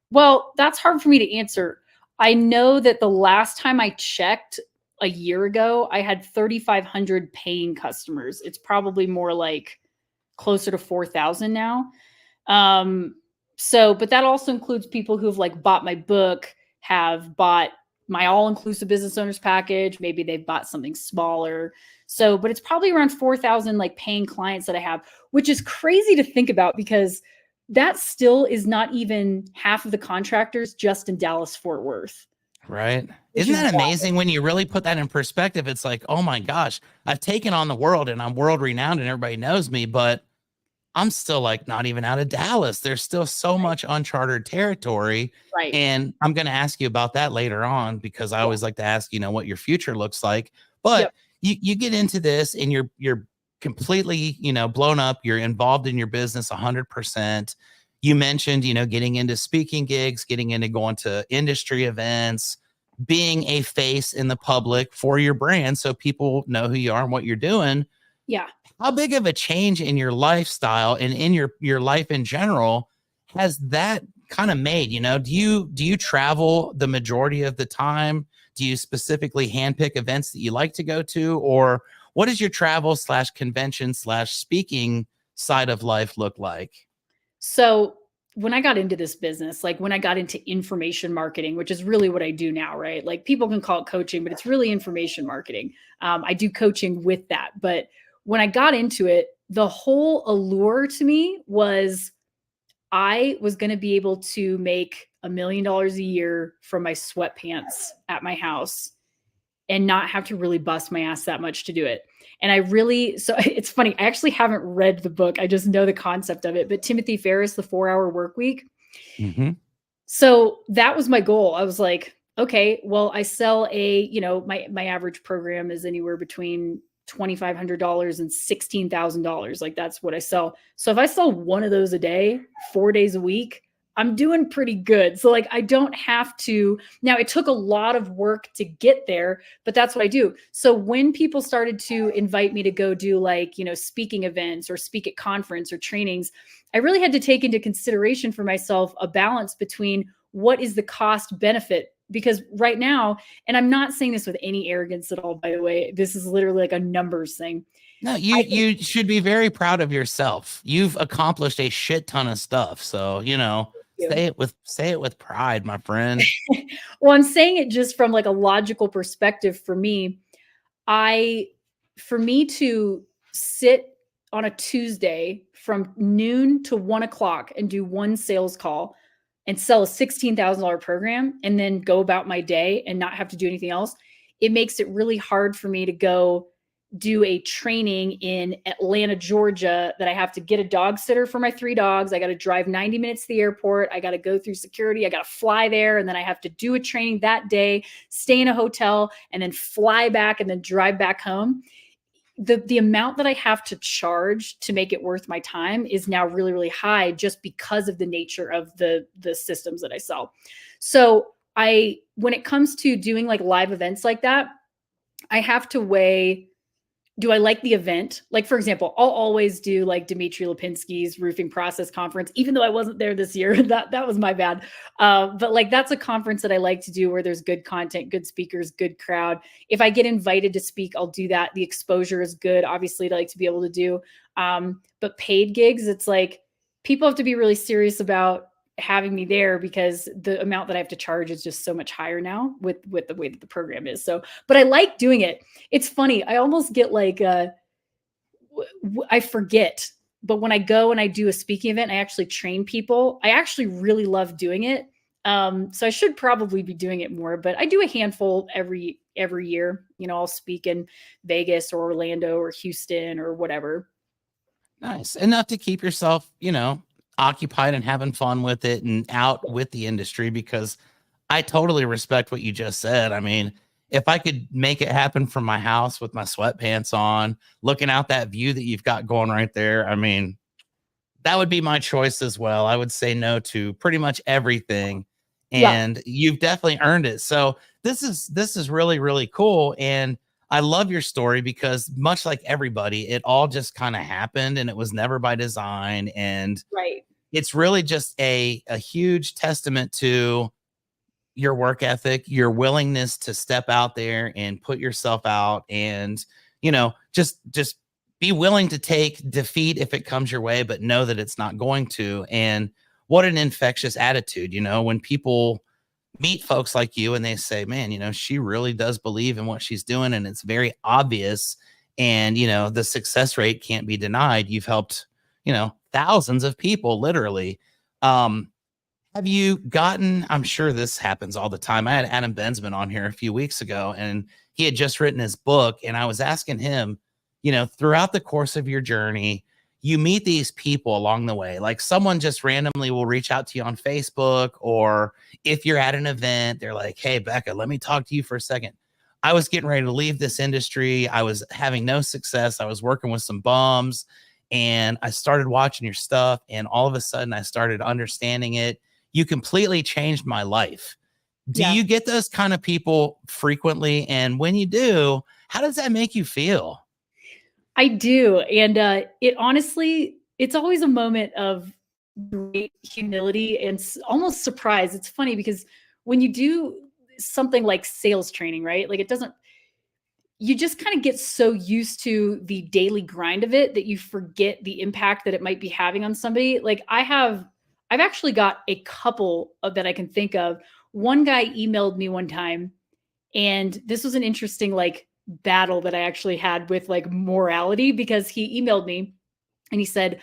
Well, that's hard for me to answer. I know that the last time I checked a year ago, I had 3,500 paying customers. It's probably more like closer to 4,000 now. But that also includes people who've like bought my book, have bought my all-inclusive business owners package. Maybe they've bought something smaller. But it's probably around 4,000 like paying clients that I have, which is crazy to think about because that still is not even half of the contractors just in Dallas, Fort Worth. Right. Isn't that amazing when you really put that in perspective? It's like, oh my gosh, I've taken on the world and I'm world renowned and everybody knows me, but I'm still like not even out of Dallas. There's still so much uncharted territory. Right. And I'm going to ask you about that later on because I always like to ask, what your future looks like. But you get into this and you're completely, blown up. You're involved in your business 100%. You mentioned, getting into speaking gigs, getting into going to industry events, being a face in the public for your brand so people know who you are and what you're doing. Yeah. How big of a change in your lifestyle and in your life in general has that kind of made? Do you travel the majority of the time? Do you specifically handpick events that you like to go to? Or what does your travel / convention / speaking side of life look like? So when I got into this business, like when I got into information marketing, which is really what I do now, right? Like people can call it coaching, but it's really information marketing. I do coaching with that. But when I got into it, the whole allure to me was I was going to be able to make $1 million a year from my sweatpants at my house and not have to really bust my ass that much to do it. And so it's funny. I actually haven't read the book. I just know the concept of it, but Timothy Ferriss, The 4-Hour Work Week. Mm-hmm. So that was my goal. I was like, okay, well, I sell my average program is anywhere between $2,500 and $16,000. Like that's what I sell. So if I sell one of those a day, 4 days a week, I'm doing pretty good. So like, I don't have to, now it took a lot of work to get there, but that's what I do. So when people started to invite me to go do like, speaking events or speak at conference or trainings, I really had to take into consideration for myself a balance between what is the cost benefit. Because right now, and I'm not saying this with any arrogance at all, by the way, this is literally like a numbers thing. No, you should be very proud of yourself. You've accomplished a shit ton of stuff. So, say it with pride, my friend. Well, I'm saying it just from like a logical perspective for me. For me to sit on a Tuesday from noon to 1 o'clock and do one sales call and sell a $16,000 program and then go about my day and not have to do anything else, it makes it really hard for me to go do a training in Atlanta, Georgia, that I have to get a dog sitter for my 3 dogs. I got to drive 90 minutes to the airport. I got to go through security. I got to fly there. And then I have to do a training that day, stay in a hotel, and then fly back and then drive back home. The amount that I have to charge to make it worth my time is now really, really high, just because of the nature of the systems that I sell. So when it comes to doing like live events like that, I have to weigh, do I like the event? Like, for example, I'll always do like Dmitry Lipinski's roofing process conference, even though I wasn't there this year. That was my bad. But like, that's a conference that I like to do where there's good content, good speakers, good crowd. If I get invited to speak, I'll do that. The exposure is good, obviously, to like to be able to do. But paid gigs, it's like people have to be really serious about having me there, because the amount that I have to charge is just so much higher now with the way that the program is. So, but I like doing it. It's funny. I almost get like, I forget, but when I go and I do a speaking event, I actually train people. I actually really love doing it. So I should probably be doing it more, but I do a handful every year. You know, I'll speak in Vegas or Orlando or Houston or whatever. Nice. Enough to keep yourself, occupied and having fun with it and out with the industry, because I totally respect what you just said. I mean, if I could make it happen from my house with my sweatpants on, looking out that view that you've got going right there, I mean, that would be my choice as well. I would say no to pretty much everything, Yeah. and you've definitely earned it. So this is really, really cool. And I love your story, because much like everybody, it all just kind of happened, and it was never by design. And Right. it's really just a huge testament to your work ethic, your willingness to step out there and put yourself out, and just be willing to take defeat if it comes your way, but know that it's not going to. And what an infectious attitude, when people meet folks like you and they say, man, she really does believe in what she's doing, and it's very obvious. And the success rate can't be denied. You've helped thousands of people, literally. Have you gotten, I'm sure this happens all the time. I had Adam Bensman on here a few weeks ago, and he had just written his book. And I was asking him, throughout the course of your journey, you meet these people along the way. Like, someone just randomly will reach out to you on Facebook, or if you're at an event, they're like, hey, Becca, let me talk to you for a second. I was getting ready to leave this industry. I was having no success. I was working with some bums, and I started watching your stuff. And all of a sudden, I started understanding it. You completely changed my life. Do Yeah. you get those kind of people frequently? And when you do, how does that make you feel? I do. And it honestly, it's always a moment of great humility and almost surprise. It's funny because when you do something like sales training, right? Like, you just kind of get so used to the daily grind of it that you forget the impact that it might be having on somebody. Like, I've actually got a couple of that I can think of. One guy emailed me one time, and this was an interesting like battle that I actually had with like morality, because he emailed me and he said,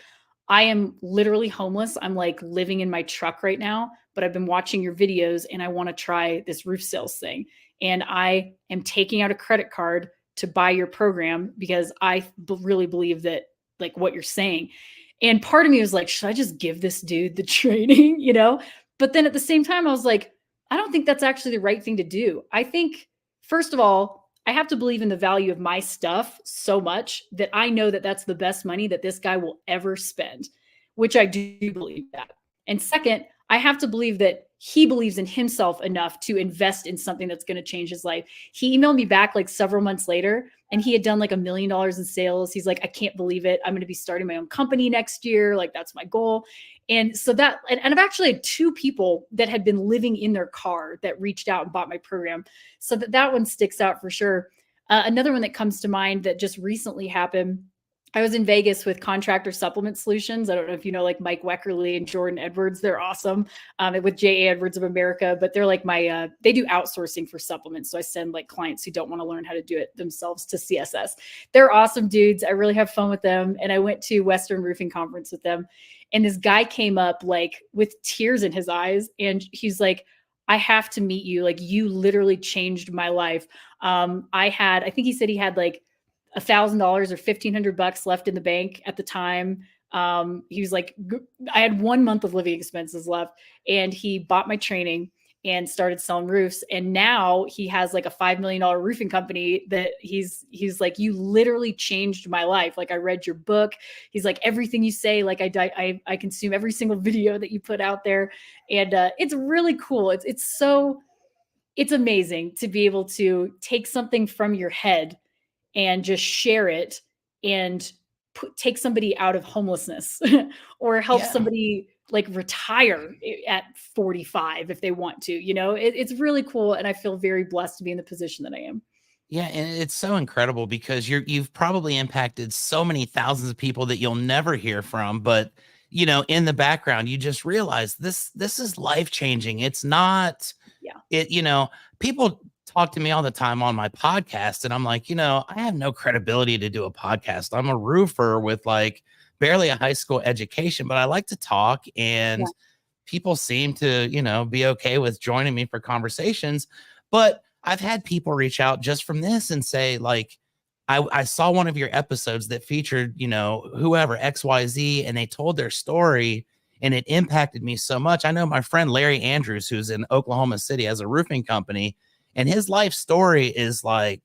I am literally homeless. I'm like living in my truck right now, but I've been watching your videos and I want to try this roof sales thing. And I am taking out a credit card to buy your program because I really believe that, like, what you're saying. And part of me was like, should I just give this dude the training, But then at the same time, I was like, I don't think that's actually the right thing to do. I think, first of all, I have to believe in the value of my stuff so much that I know that that's the best money that this guy will ever spend, which I do believe that. And second, I have to believe that he believes in himself enough to invest in something that's going to change his life. He emailed me back like several months later, and he had done like $1 million in sales. He's like, I can't believe it. I'm going to be starting my own company next year. Like, that's my goal. And so and I've actually had 2 people that had been living in their car that reached out and bought my program. So that one sticks out for sure. Another one that comes to mind that just recently happened, I was in Vegas with Contractor Supplement Solutions. I don't know if you know, like, Mike Weckerly and Jordan Edwards. They're awesome. With J.A. Edwards of America, but they're like they do outsourcing for supplements. So I send like clients who don't want to learn how to do it themselves to CSS. They're awesome dudes. I really have fun with them. And I went to Western Roofing Conference with them. And this guy came up like with tears in his eyes. And he's like, I have to meet you. Like, you literally changed my life. I think he said he had like $1,000 or $1,500 left in the bank at the time. He was like, I had 1 month of living expenses left, and he bought my training and started selling roofs. And now he has like a $5 million roofing company that he's like, you literally changed my life. Like, I read your book. He's like, everything you say, like I consume every single video that you put out there. And it's really cool. It's amazing to be able to take something from your head and just share it and take somebody out of homelessness or help somebody like retire at 45 if they want to. It's really cool, and I feel very blessed to be in the position that I am. Yeah, and it's so incredible because you've probably impacted so many thousands of people that you'll never hear from, but in the background, you just realize this is life-changing. It's not people talk to me all the time on my podcast, and I'm like, I have no credibility to do a podcast. I'm a roofer with like barely a high school education, but I like to talk, and people seem to, be okay with joining me for conversations. But I've had people reach out just from this and say, like, I saw one of your episodes that featured, whoever, XYZ, and they told their story and it impacted me so much. I know my friend Larry Andrews, who's in Oklahoma City, has a roofing company, and his life story is like,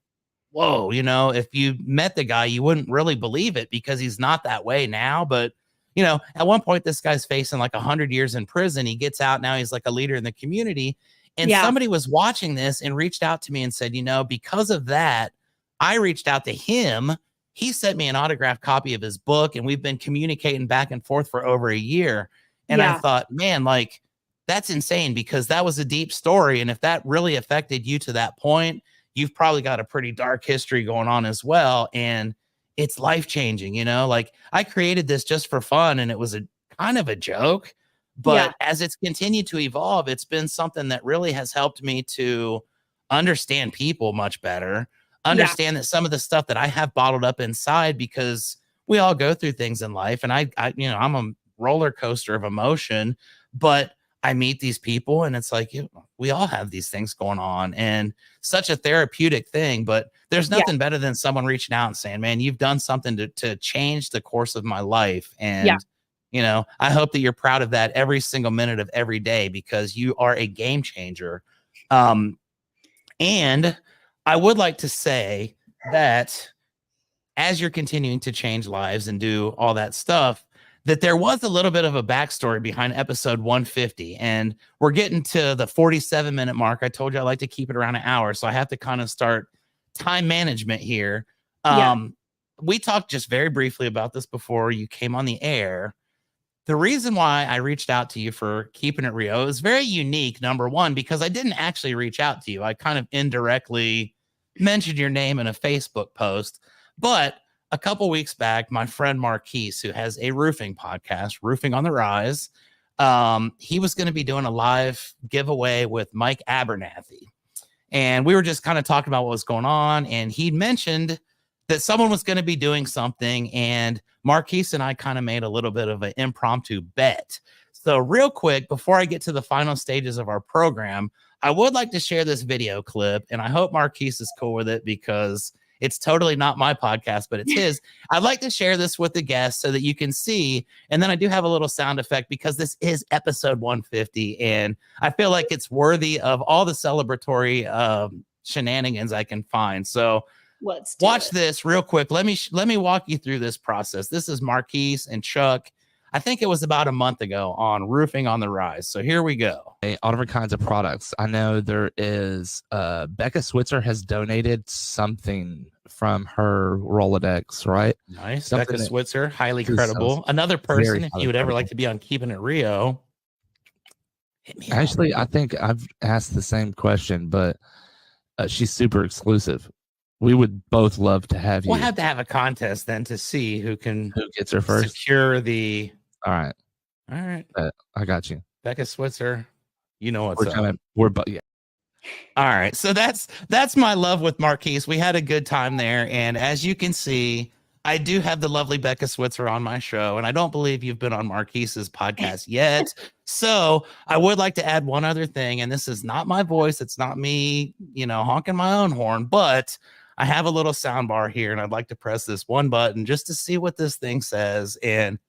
whoa, if you met the guy, you wouldn't really believe it because he's not that way now. But, at one point, this guy's facing like 100 years in prison. He gets out now. He's like a leader in the community. And somebody was watching this and reached out to me and said, because of that, I reached out to him. He sent me an autographed copy of his book, and we've been communicating back and forth for over a year. And I thought, man, like, that's insane, because that was a deep story. And if that really affected you to that point, you've probably got a pretty dark history going on as well. And it's life-changing, like, I created this just for fun, and it was a kind of a joke. But as it's continued to evolve, it's been something that really has helped me to understand people much better, understand that some of the stuff that I have bottled up inside, because we all go through things in life. And I'm a roller coaster of emotion, but I meet these people and it's like, we all have these things going on, and such a therapeutic thing. But there's nothing better than someone reaching out and saying, man, you've done something to change the course of my life. And I hope that you're proud of that every single minute of every day, because you are a game changer. And I would like to say that as you're continuing to change lives and do all that stuff, that there was a little bit of a backstory behind episode 150. And we're getting to the 47-minute mark. I told you I like to keep it around an hour, so I have to kind of start time management here. We talked just very briefly about this before you came on the air. The reason why I reached out to you for Keeping It Rio is very unique. Number one, because I didn't actually reach out to you. I kind of indirectly mentioned your name in a Facebook post. But a couple weeks back, my friend Marquise, who has a roofing podcast, Roofing on the Rise, he was going to be doing a live giveaway with Mike Abernathy. And we were just kind of talking about what was going on. And he mentioned that someone was going to be doing something, and Marquise and I kind of made a little bit of an impromptu bet. So real quick, before I get to the final stages of our program, I would like to share this video clip, and I hope Marquise is cool with it, because it's totally not my podcast, but it's his. I'd like to share this with the guests so that you can see. And then I do have a little sound effect, because this is episode 150, and I feel like it's worthy of all the celebratory shenanigans I can find. So Let's watch this real quick. Let me walk you through this process. This is Marquise and Chuck. I think it was about a month ago on Roofing on the Rise. So here we go. All different kinds of products. I know there is Becca Switzer has donated something from her Rolodex, right? Nice. Something Becca Switzer, highly is credible. Another person, if you would ever credible. like to be on Keeping It Rio, hit me up. Actually, I think I've asked the same question, but she's super exclusive. We would both love to have you. We'll have to have a contest then to see who gets her first. Secure the. All right. I got you. Becca Switzer, you know what's up. Yeah. All right. So that's my love with Marquise. We had a good time there. And as you can see, I do have the lovely Becca Switzer on my show, and I don't believe you've been on Marquise's podcast yet. So I would like to add one other thing, and this is not my voice. It's not me, honking my own horn, but I have a little sound bar here, and I'd like to press this one button just to see what this thing says. And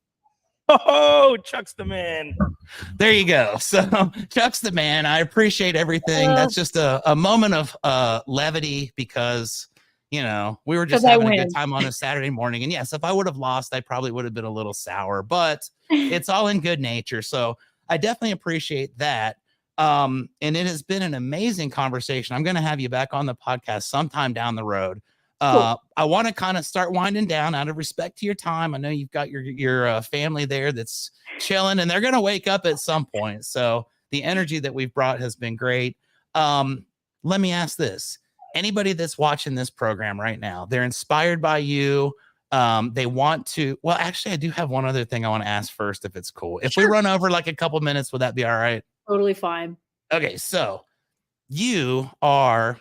Oh, Chuck's the man. there you go. So Chuck's the man. I appreciate everything. That's just a moment of levity because, you know, we were just 'Cause I having a win. good time on a Saturday morning. And yes, if I would have lost, I probably would have been a little sour, but it's all in good nature. So I definitely appreciate that. And it has been an amazing conversation. I'm going to have you back on the podcast sometime down the road. Cool. I want to kind of start winding down out of respect to your time. I know you've got your family there that's chilling, and they're going to wake up at some point. So the energy that we've brought has been great. Let me ask this. Anybody that's watching this program right now, they're inspired by you. They want to, well, actually, I do have one other thing I want to ask first, if it's cool. If we run over like a couple minutes, would that be all right? Totally fine. Okay, so you are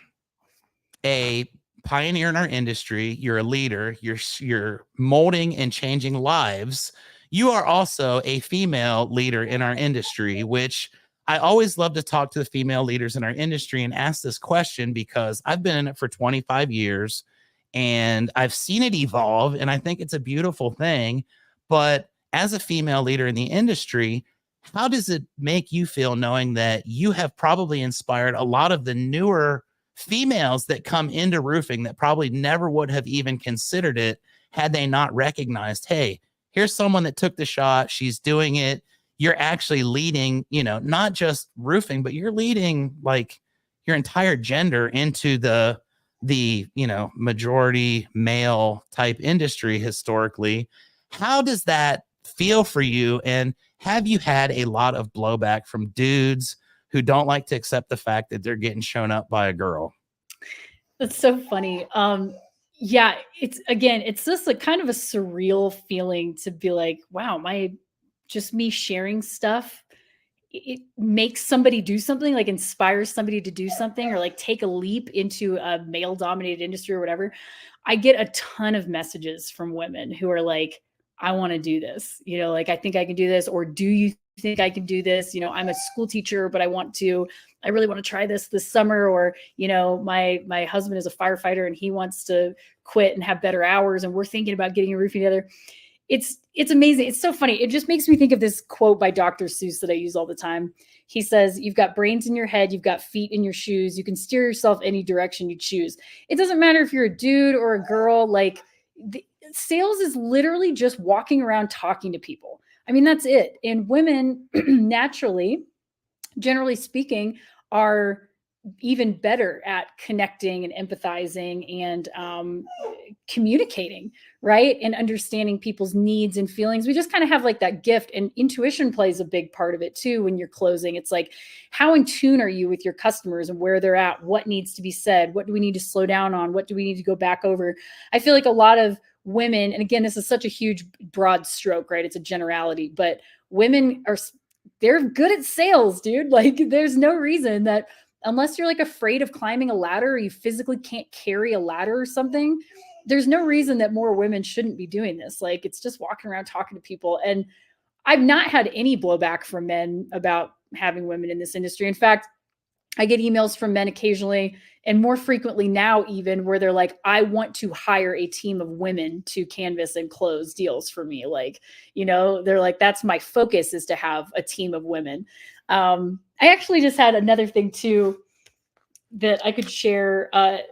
a pioneer in our industry. You're a leader. You're molding and changing lives. You are also a female leader in our industry, which I always love to talk to the female leaders in our industry and ask this question because I've been in it for 25 years and I've seen it evolve, and I think it's a beautiful thing. But as a female leader in the industry, how does it make you feel knowing that you have probably inspired a lot of the newer females that come into roofing that probably never would have even considered it had they not recognized, hey, here's someone that took the shot. She's doing it. You're actually leading, you know, not just roofing, but you're leading like your entire gender into the, you know, majority male type industry historically. How does that feel for you? And have you had a lot of blowback from dudes who don't like to accept the fact that they're getting shown up by a girl? That's so funny. Yeah, it's just a kind of a surreal feeling to be like, wow, me sharing stuff, it makes somebody do something, like inspires somebody to do something or like take a leap into a male dominated industry or whatever. I get a ton of messages from women who are like, I want to do this, you know, like, I think I can do this. Or do you think I can do this? You know, I'm a school teacher, but I really want to try this summer. Or, you know, my husband is a firefighter and he wants to quit and have better hours. And we're thinking about getting a roofing together. It's amazing. It's so funny. It just makes me think of this quote by Dr. Seuss that I use all the time. He says, you've got brains in your head, you've got feet in your shoes. You can steer yourself any direction you choose. It doesn't matter if you're a dude or a girl. Like, sales is literally just walking around talking to people. I mean, that's it. And women naturally, generally speaking, are even better at connecting and empathizing and communicating, right? And understanding people's needs and feelings. We just kind of have like that gift, and intuition plays a big part of it too. When you're closing, it's like, how in tune are you with your customers and where they're at? What needs to be said? What do we need to slow down on? What do we need to go back over? I feel like a lot of women, and again, this is such a huge broad stroke, right? It's a generality, but women they're good at sales, dude. Like, there's no reason that, unless you're like afraid of climbing a ladder or you physically can't carry a ladder or something, there's no reason that more women shouldn't be doing this. Like, it's just walking around talking to people. And I've not had any blowback from men about having women in this industry. In fact, I get emails from men occasionally, and more frequently now even, where they're like, I want to hire a team of women to canvas and close deals for me. Like, you know, they're like, that's my focus, is to have a team of women. I actually just had another thing too that I could share. I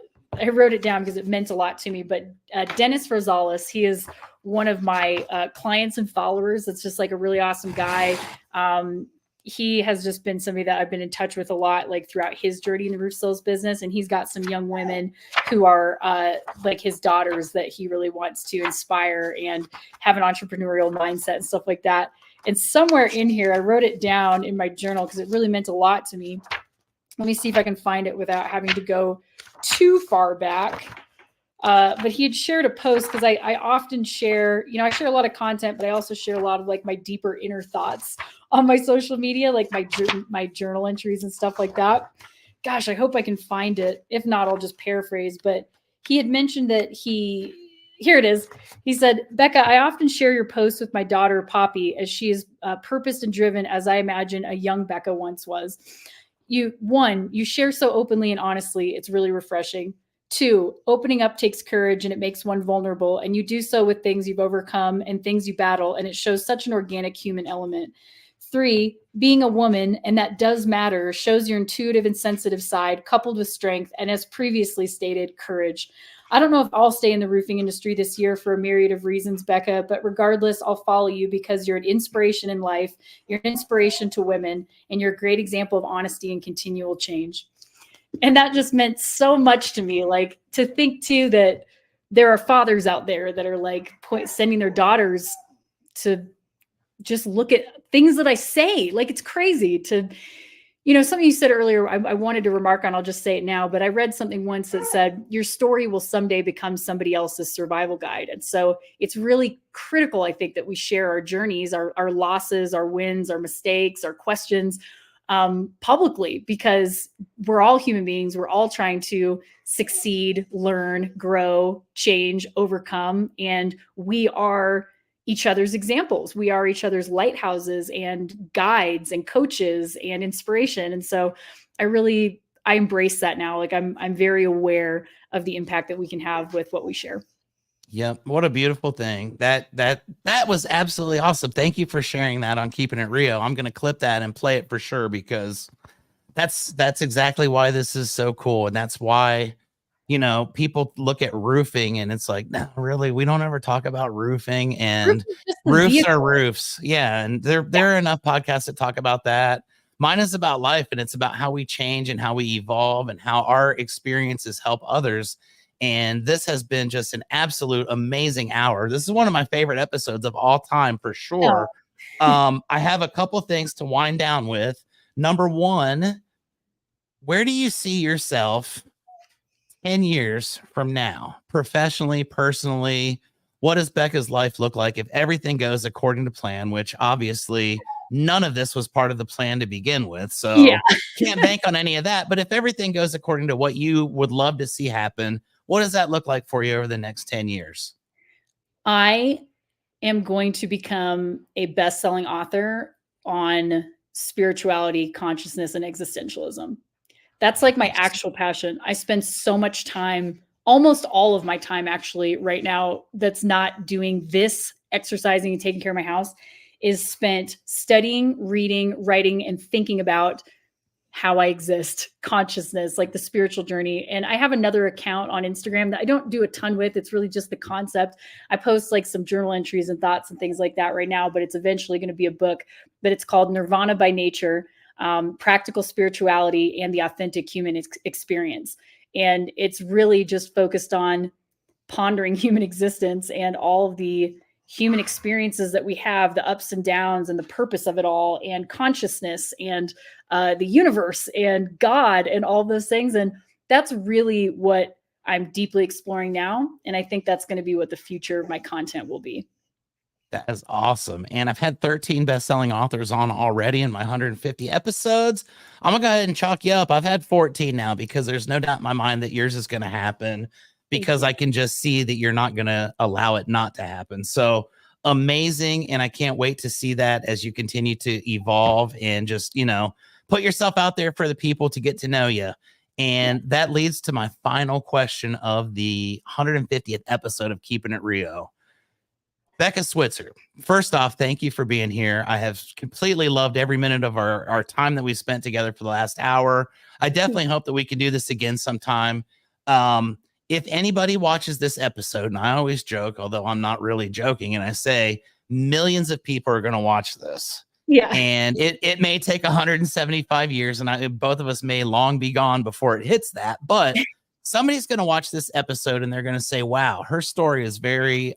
wrote it down because it meant a lot to me, but Dennis Rosales, he is one of my clients and followers. It's just like a really awesome guy. He has just been somebody that I've been in touch with a lot, like throughout his journey in the roof sales business. And he's got some young women who are like his daughters that he really wants to inspire and have an entrepreneurial mindset and stuff like that. And somewhere in here, I wrote it down in my journal because it really meant a lot to me. Let me see if I can find it without having to go too far back. But he had shared a post, because I often share, you know, I share a lot of content, but I also share a lot of like my deeper inner thoughts on my social media, like my journal entries and stuff like that. Gosh, I hope I can find it. If not, I'll just paraphrase. But he had mentioned that here it is. He said, Becca, I often share your posts with my daughter, Poppy, as she is purposed and driven, as I imagine a young Becca once was. You share so openly and honestly. It's really refreshing. 2, opening up takes courage and it makes one vulnerable. And you do so with things you've overcome and things you battle. And it shows such an organic human element. 3, being a woman, and that does matter, shows your intuitive and sensitive side coupled with strength. And as previously stated, courage. I don't know if I'll stay in the roofing industry this year for a myriad of reasons, Becca, but regardless, I'll follow you because you're an inspiration in life. You're an inspiration to women, and you're a great example of honesty and continual change. And that just meant so much to me. Like, to think too that there are fathers out there that are like sending their daughters to just look at things that I say. Like, it's crazy to, something you said earlier, I wanted to remark on, I'll just say it now, but I read something once that said, your story will someday become somebody else's survival guide. And so it's really critical, I think, that we share our journeys, our losses, our wins, our mistakes, our questions, publicly, because we're all human beings. We're all trying to succeed, learn, grow, change, overcome. And we are each other's examples. We are each other's lighthouses and guides and coaches and inspiration. And so I embrace that now. Like, I'm very aware of the impact that we can have with what we share. Yep. What a beautiful thing. That was absolutely awesome. Thank you for sharing that on Keeping It Real. I'm going to clip that and play it for sure, because that's exactly why this is so cool. And that's why, people look at roofing and it's like, no, really, we don't ever talk about roofing, and roofs are roofs. Yeah. And there are enough podcasts that talk about that. Mine is about life, and it's about how we change and how we evolve and how our experiences help others. And this has been just an absolute amazing hour. This is one of my favorite episodes of all time, for sure. I have a couple things to wind down with. Number one, where do you see yourself 10 years from now, professionally, personally? What does Becca's life look like if everything goes according to plan, which obviously none of this was part of the plan to begin with. So can't bank on any of that. But if everything goes according to what you would love to see happen, what does that look like for you over the next 10 years? I am going to become a best-selling author on spirituality, consciousness, and existentialism. That's like my actual passion. I spend so much time, almost all of my time actually right now, that's not doing this, exercising and taking care of my house, is spent studying, reading, writing, and thinking about how I exist, consciousness, like the spiritual journey. And I have another account on Instagram that I don't do a ton with. It's really just the concept. I post like some journal entries and thoughts and things like that right now, but it's eventually going to be a book. But it's called Nirvana by Nature, Practical Spirituality and the Authentic Human Experience. And it's really just focused on pondering human existence and all of the human experiences that we have, the ups and downs and the purpose of it all, and consciousness and the universe and God and all those things. And that's really what I'm deeply exploring now. And I think that's going to be what the future of my content will be. That is awesome. And I've had 13 best-selling authors on already in my 150 episodes. I'm going to go ahead and chalk you up. I've had 14 now, because there's no doubt in my mind that yours is going to happen, because I can just see that you're not going to allow it not to happen. So amazing. And I can't wait to see that as you continue to evolve and just, put yourself out there for the people to get to know you. And that leads to my final question of the 150th episode of Keeping It Real. Becca Switzer, first off, thank you for being here. I have completely loved every minute of our time that we spent together for the last hour. I definitely hope that we can do this again sometime. If anybody watches this episode, and I always joke, although I'm not really joking, and I say millions of people are going to watch this. Yeah. And it may take 175 years, and both of us may long be gone before it hits that. But somebody's going to watch this episode and they're going to say, wow, her story is very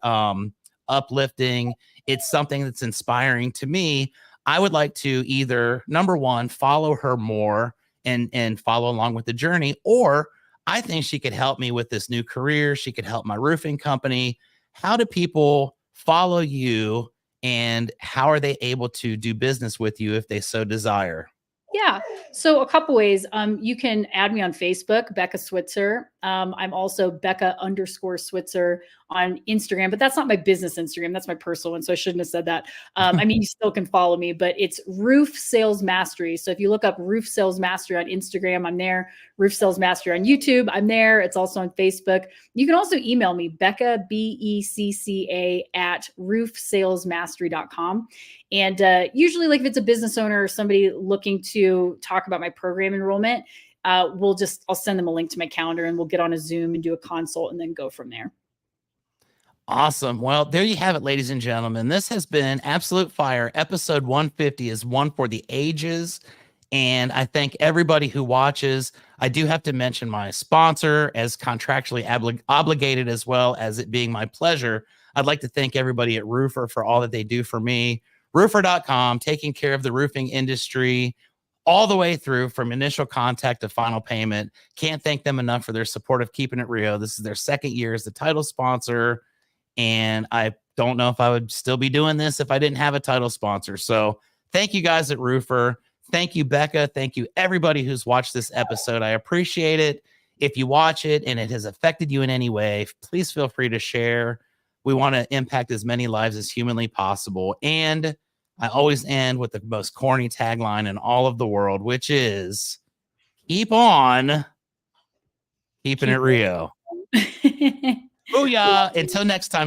uplifting. It's something that's inspiring to me. I would like to either, number one, follow her more and follow along with the journey, or I think she could help me with this new career. She could help my roofing company. How do people follow you, and how are they able to do business with you if they so desire? Yeah. So a couple ways. You can add me on Facebook, Becca Switzer. I'm also Becca_Switzer on Instagram, but that's not my business Instagram. That's my personal one. So I shouldn't have said that. I mean, you still can follow me, but it's Roof Sales Mastery. So if you look up Roof Sales Mastery on Instagram, I'm there. Roof Sales Mastery on YouTube, I'm there. It's also on Facebook. You can also email me, Becca, BECCA at roofsalesmastery.com. And usually, like if it's a business owner or somebody looking to talk about my program enrollment, I'll send them a link to my calendar and we'll get on a Zoom and do a consult and then go from there. Awesome. Well, there you have it, ladies and gentlemen. This has been absolute fire. Episode 150 is one for the ages. And I thank everybody who watches. I do have to mention my sponsor, as contractually obligated, as well as it being my pleasure. I'd like to thank everybody at Roofer for all that they do for me. Roofer.com, taking care of the roofing industry all the way through from initial contact to final payment. Can't thank them enough for their support of Keepin' It Rio. This is their second year as the title sponsor. And I don't know if I would still be doing this if I didn't have a title sponsor. So thank you guys at Roofer. Thank you, Becca. Thank you, everybody who's watched this episode. I appreciate it. If you watch it and it has affected you in any way, please feel free to share. We want to impact as many lives as humanly possible. And I always end with the most corny tagline in all of the world, which is keep on keeping it Rio. Booyah. Until next time.